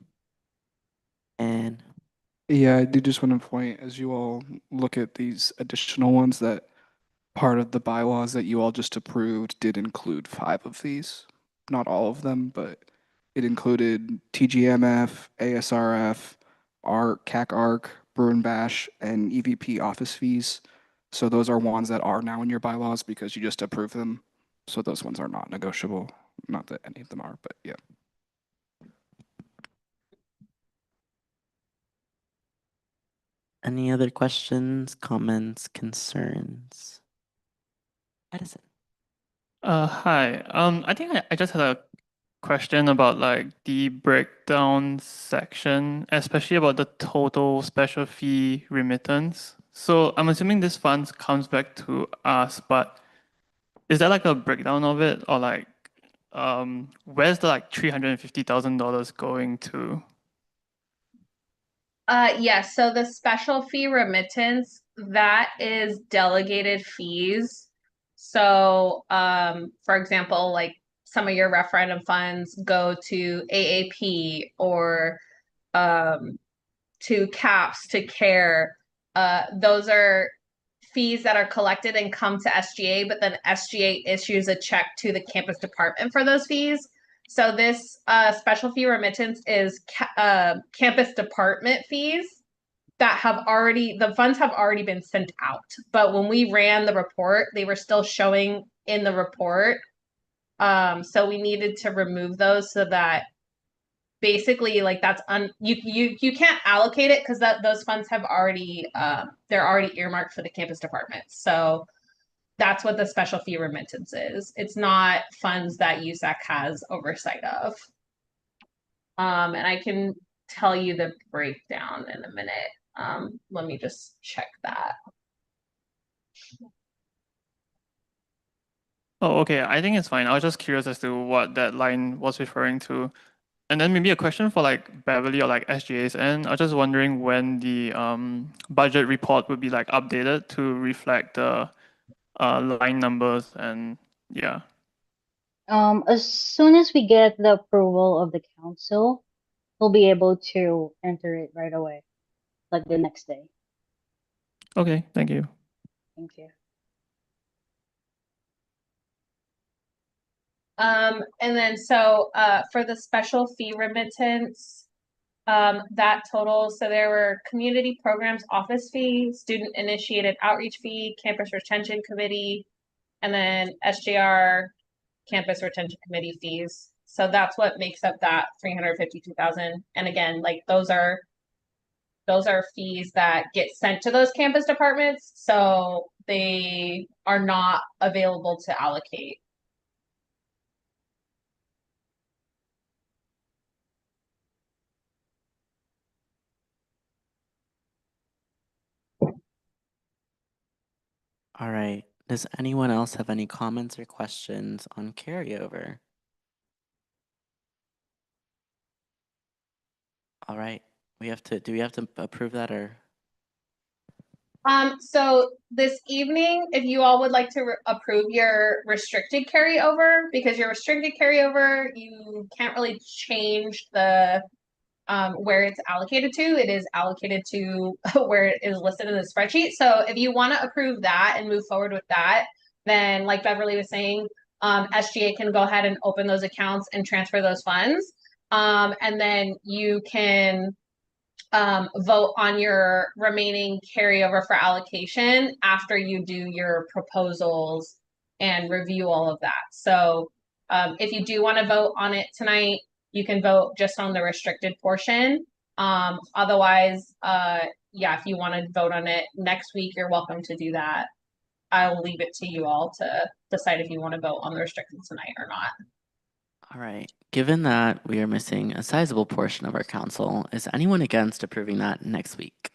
And Yeah, I do just want to point, as you all look at these additional ones, that part of the bylaws that you all just approved did include 5 of these. Not all of them, but it included TGMF, ASRF, ARC, CAC ARC, Bruin Bash, and EVP office fees. So those are ones that are now in your bylaws because you just approved them. So those ones are not negotiable. Not that any of them are, but yeah. Any other questions, comments, concerns? Edison. Hi. I think I just had a question about like the breakdown section, especially about the total special fee remittance. So I'm assuming this funds comes back to us, but is there like a breakdown of it, or like where's the like $350,000 going to? Yes, so the special fee remittance, that is delegated fees. So, for example, like some of your referendum funds go to AAP or to CAPS, to CARE. Those are fees that are collected and come to SGA, but then SGA issues a check to the campus department for those fees. So this special fee remittance is campus department fees that the funds have already been sent out. But when we ran the report, they were still showing in the report. So we needed to remove those so that basically like you can't allocate it because those funds have already they're already earmarked for the campus department. So that's what the special fee remittance is. It's not funds that USAC has oversight of. And I can tell you the breakdown in a minute. Let me just check that. Oh, okay. I think it's fine. I was just curious as to what that line was referring to. And then maybe a question for like Beverly or like SGA's end. I was just wondering when the budget report would be like updated to reflect the line numbers and yeah. As soon as we get the approval of the council, we'll be able to enter it right away, like the next day. Okay, thank you. Thank you. And then so for the special fee remittance, that total, so there were community programs office fee, student initiated outreach fee, campus retention committee, and then SJR campus retention committee fees. So that's what makes up that 352,000. And again, like those are fees that get sent to those campus departments, so they are not available to allocate. All right. Does anyone else have any comments or questions on carryover? All right. Do we have to approve that or? So this evening, if you all would like to approve your restricted carryover, because your restricted carryover, you can't really change the where it's allocated to. It is allocated to where it is listed in the spreadsheet. So if you want to approve that and move forward with that, then like Beverly was saying, SGA can go ahead and open those accounts and transfer those funds. And then you can vote on your remaining carryover for allocation after you do your proposals and review all of that. So if you do want to vote on it tonight, you can vote just on the restricted portion. Otherwise, yeah, if you want to vote on it next week, you're welcome to do that. I'll leave it to you all to decide if you want to vote on the restricted tonight or not. All right. Given that we are missing a sizable portion of our council, is anyone against approving that next week?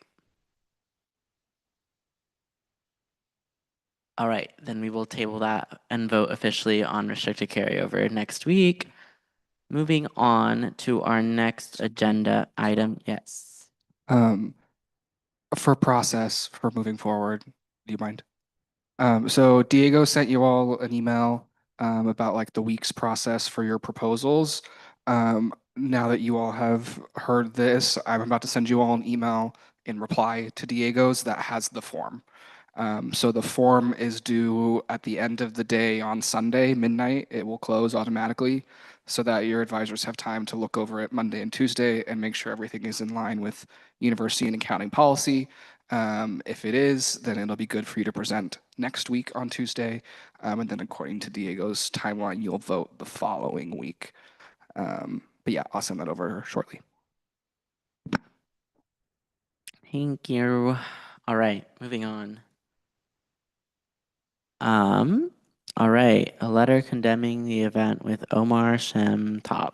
All right, then we will table that and vote officially on restricted carryover next week. Moving on to our next agenda item. Yes. For process for moving forward, do you mind? So Diego sent you all an email about like the week's process for your proposals. Now that you all have heard this, I'm about to send you all an email in reply to Diego's that has the form. So the form is due at the end of the day on Sunday, midnight. It will close automatically so that your advisors have time to look over it Monday and Tuesday and make sure everything is in line with university and accounting policy. If it is, then it'll be good for you to present next week on Tuesday. And then according to Diego's timeline, you'll vote the following week. But yeah, I'll send that over shortly. Thank you. All right, moving on. All right, a letter condemning the event with Omar Shem Tov.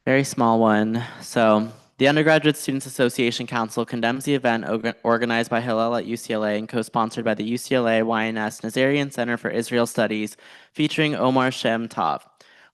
Very small one. So The Undergraduate Students Association Council condemns the event organized by Hillel at UCLA and co-sponsored by the UCLA YNS Nazarian Center for Israel Studies, featuring Omar Shem Tov.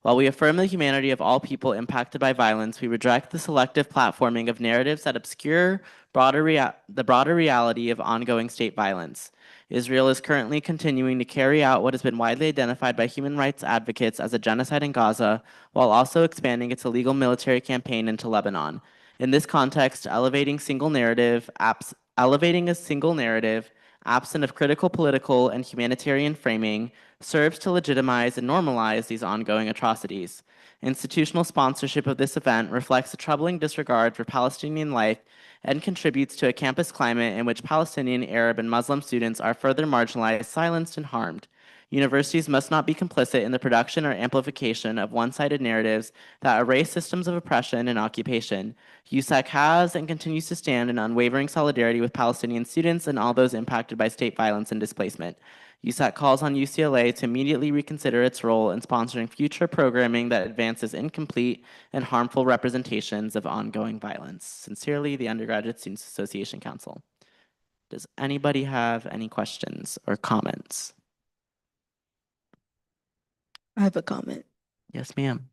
While we affirm the humanity of all people impacted by violence, we reject the selective platforming of narratives that obscure the broader reality of ongoing state violence. Israel is currently continuing to carry out what has been widely identified by human rights advocates as a genocide in Gaza, while also expanding its illegal military campaign into Lebanon. In this context, elevating a single narrative, absent of critical political and humanitarian framing, serves to legitimize and normalize these ongoing atrocities. Institutional sponsorship of this event reflects a troubling disregard for Palestinian life and contributes to a campus climate in which Palestinian, Arab, and Muslim students are further marginalized, silenced, and harmed. Universities must not be complicit in the production or amplification of one-sided narratives that erase systems of oppression and occupation. USAC has and continues to stand in unwavering solidarity with Palestinian students and all those impacted by state violence and displacement. USAC calls on UCLA to immediately reconsider its role in sponsoring future programming that advances incomplete and harmful representations of ongoing violence. Sincerely, the Undergraduate Students Association Council. Does anybody have any questions or comments? I have a comment. Yes, ma'am.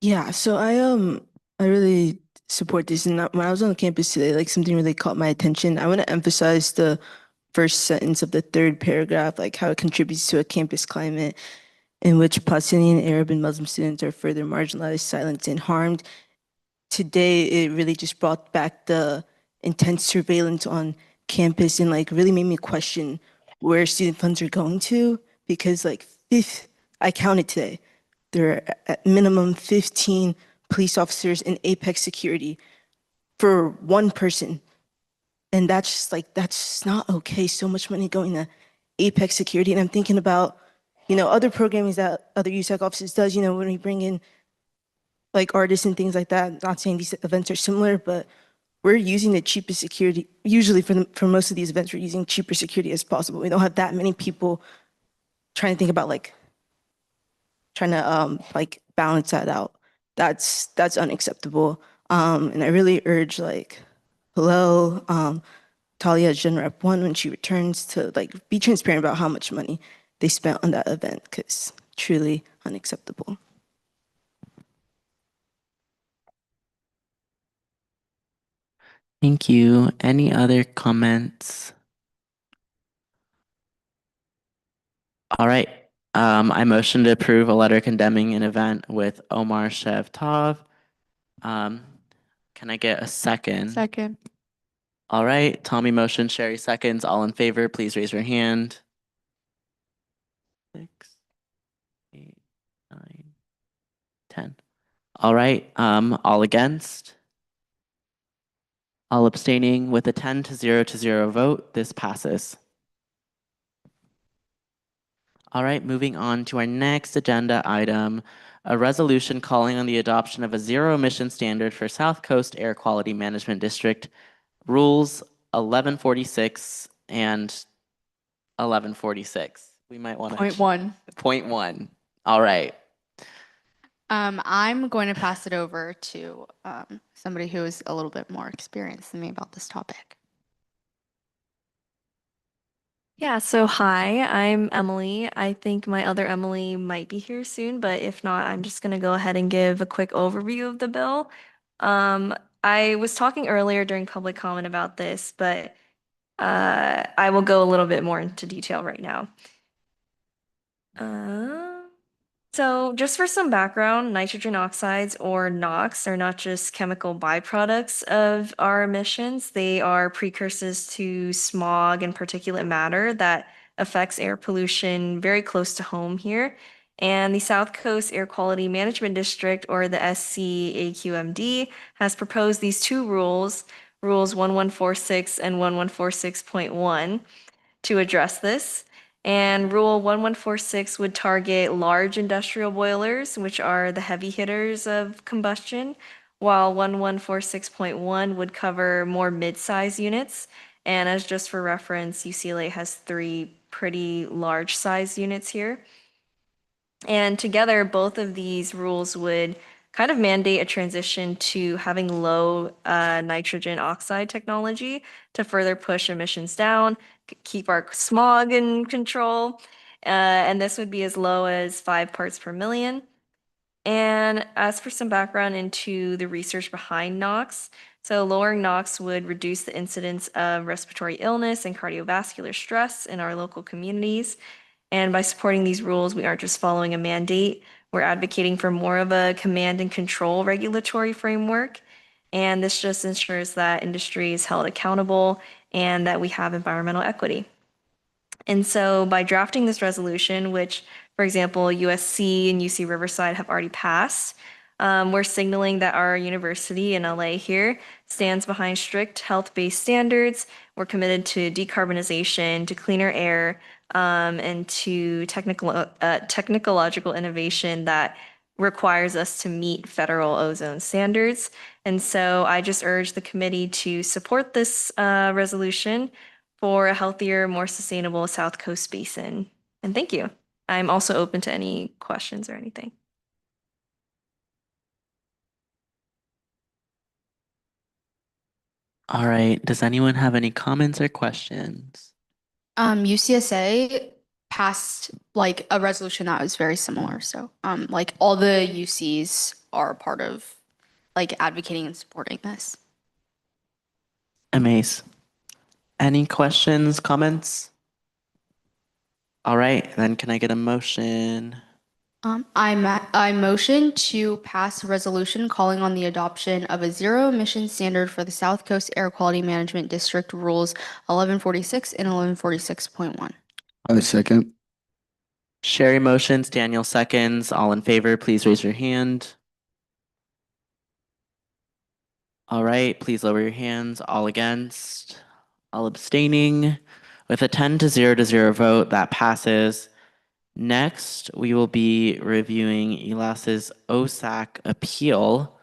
Yeah, so I really support this, and when I was on campus today, like something really caught my attention. I want to emphasize the first sentence of the third paragraph, like how it contributes to a campus climate in which Palestinian, Arab, and Muslim students are further marginalized, silenced, and harmed. Today, it really just brought back the intense surveillance on campus and like really made me question where student funds are going to, because like I counted today, there are at minimum 15 police officers in Apex security for one person. And that's just like, that's just not okay. So much money going to Apex security. And I'm thinking about, other programming that other USAC offices does, when we bring in like artists and things like that. Not saying these events are similar, but we're using the cheapest security. Usually for most of these events, we're using cheaper security as possible. We don't have that many people trying to think about trying to like balance that out. That's unacceptable. And I really urge hello, Talia Gen Rep 1 when she returns to be transparent about how much money they spent on that event, because truly unacceptable. Thank you. Any other comments? All right. I motion to approve a letter condemning an event with Omar Shev Tov. Can I get a second? Second. All right. Tommy motion, Sherry seconds. All in favor, please raise your hand. 6, 8, 9, 10. All right. All against? All abstaining. With a 10-0 vote, this passes. All right, moving on to our next agenda item, a resolution calling on the adoption of a zero emission standard for South Coast Air Quality Management District, rules 1146 and 1146. We might want to. Point one. Point one. All right. I'm going to pass it over to somebody who is a little bit more experienced than me about this topic. Yeah, so hi, I'm Emily. I think my other Emily might be here soon, but if not, I'm just going to go ahead and give a quick overview of the bill. I was talking earlier during public comment about this, but I will go a little bit more into detail right now. So just for some background, nitrogen oxides, or NOx, are not just chemical byproducts of our emissions. They are precursors to smog and particulate matter that affects air pollution very close to home here. And the South Coast Air Quality Management District, or the SCAQMD, has proposed these two rules, rules 1146 and 1146.1, to address this. And Rule 1146 would target large industrial boilers, which are the heavy hitters of combustion, while 1146.1 would cover more mid-size units. And as just for reference, UCLA has 3 pretty large size units here. And together, both of these rules would kind of mandate a transition to having low nitrogen oxide technology to further push emissions down, keep our smog in control. And this would be as low as 5 parts per million. And as for some background into the research behind NOx, so lowering NOx would reduce the incidence of respiratory illness and cardiovascular stress in our local communities. And by supporting these rules, we aren't just following a mandate, we're advocating for more of a command and control regulatory framework. And this just ensures that industry is held accountable and that we have environmental equity. And so by drafting this resolution, which, for example, USC and UC Riverside have already passed, we're signaling that our university in LA here stands behind strict health-based standards. We're committed to decarbonization, to cleaner air, and to technological innovation that requires us to meet federal ozone standards. And so I just urge the committee to support this resolution for a healthier, more sustainable South Coast basin. And thank you. I'm also open to any questions or anything. All right. Does anyone have any comments or questions? UCSA passed like a resolution that was very similar. So like all the UCs are part of like advocating and supporting this. Amaze. Any questions, comments? All right, then can I get a motion? I motion to pass a resolution calling on the adoption of a zero emission standard for the South Coast Air Quality Management District Rules 1146 and 1146.1. I second. Sherry motions, Daniel seconds. All in favor, please raise your hand. All right, please lower your hands. All against, all abstaining. With a 10 to 0 vote, that passes. Next, we will be reviewing ELAS's OSAC appeal.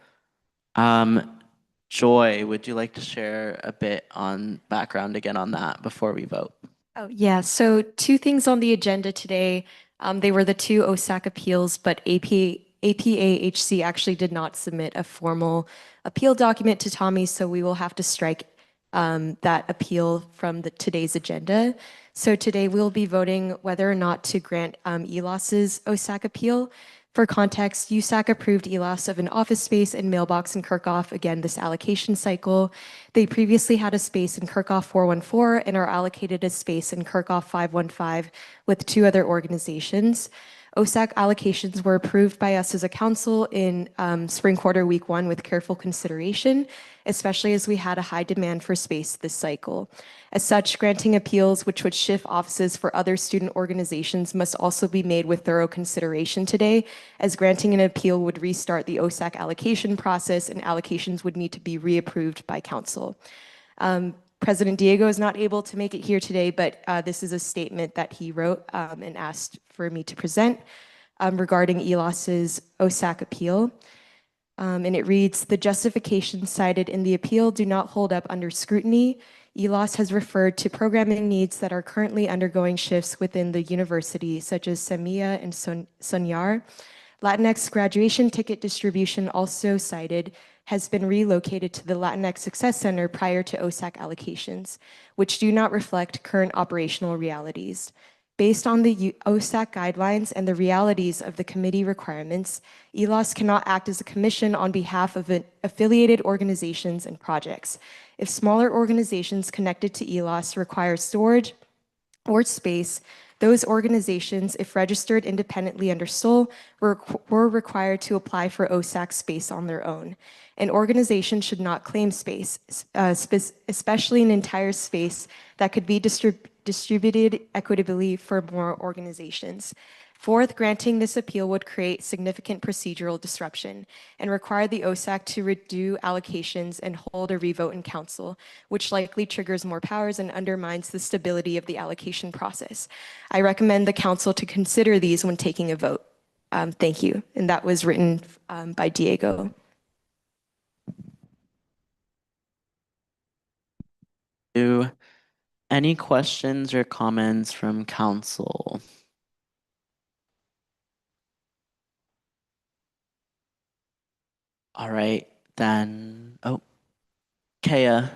Joy, would you like to share a bit on background again on that before we vote? Oh, yeah. So 2 things on the agenda today. They were the 2 OSAC appeals, but APAHC actually did not submit a formal appeal document to Tommy, so we will have to strike that appeal from today's agenda. So today we'll be voting whether or not to grant ELAS's OSAC appeal. For context, USAC approved ELAS of an office space and mailbox in Kirkhoff again this allocation cycle. They previously had a space in Kirkhoff 414 and are allocated a space in Kirkhoff 515 with 2 other organizations. OSAC allocations were approved by us as a council in spring quarter week 1 with careful consideration, especially as we had a high demand for space this cycle. As such, granting appeals which would shift offices for other student organizations must also be made with thorough consideration today, as granting an appeal would restart the OSAC allocation process and allocations would need to be reapproved by council. President Diego is not able to make it here today, but this is a statement that he wrote and asked for me to present regarding ELAS's OSAC appeal. And it reads, the justifications cited in the appeal do not hold up under scrutiny. ELAS has referred to programming needs that are currently undergoing shifts within the university, such as SEMIA and Sonyar. Latinx graduation ticket distribution, also cited, has been relocated to the Latinx Success Center prior to OSAC allocations, which do not reflect current operational realities. Based on the OSAC guidelines and the realities of the committee requirements, ELAS cannot act as a commission on behalf of affiliated organizations and projects. If smaller organizations connected to ELAS require storage or space, those organizations, if registered independently under SOL, were required to apply for OSAC space on their own. An organization should not claim space, especially an entire space that could be distributed equitably for more organizations. Fourth, granting this appeal would create significant procedural disruption and require the OSAC to redo allocations and hold a revote in council, which likely triggers more powers and undermines the stability of the allocation process. I recommend the council to consider these when taking a vote. Thank you. And that was written by Diego. Any questions or comments from council? All right, then. Oh, Kaya.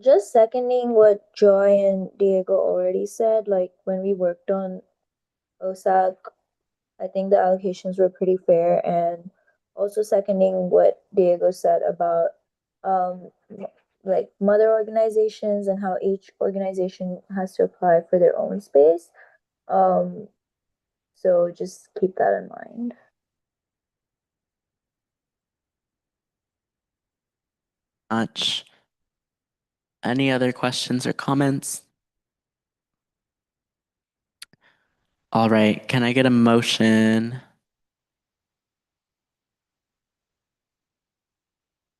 Just seconding what Joy and Diego already said, like when we worked on OSAC, I think the allocations were pretty fair, and also seconding what Diego said about um like mother organizations and how each organization has to apply for their own space. Um, so just keep that in mind. Much. Any other questions or comments? All right, can I get a motion?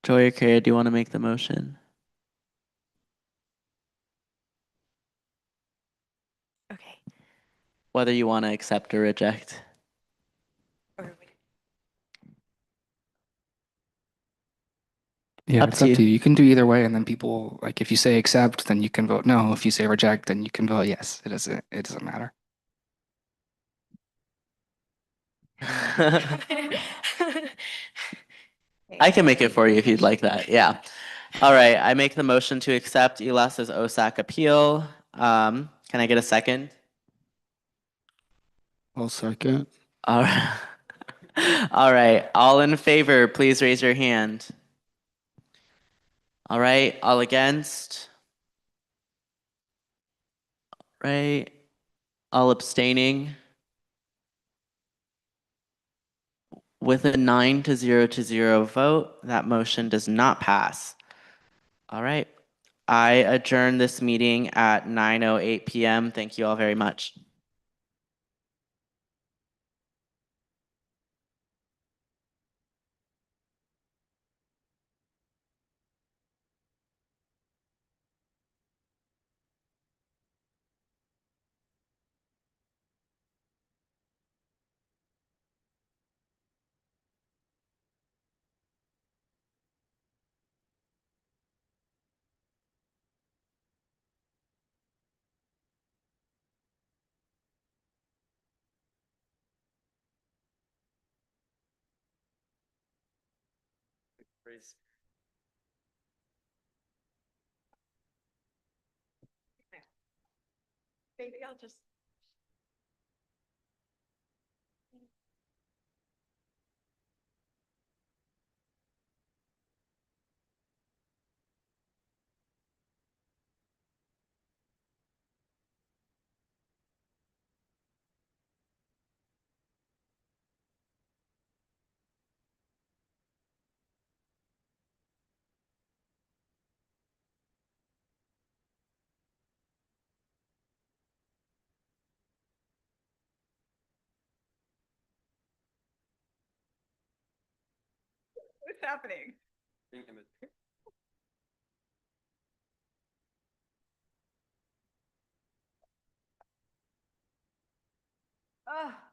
Joy or Kaya, do you want to make the motion? Okay. Whether you want to accept or reject. Yeah, Up it's to up to you. you. You can do either way, and then people like if you say accept, then you can vote no. If you say reject, then you can vote yes. It doesn't matter. I can make it for you if you'd like that. Yeah. All right. I make the motion to accept ELAS's OSAC appeal. Can I get a second? I'll second. All right. All right. All in favor, please raise your hand. All right. All against? Right. All abstaining? With a 9-0 vote, that motion does not pass. All right. I adjourn this meeting at 9:08 p.m. Thank you all very much. Maybe I'll just. What's happening? Ah.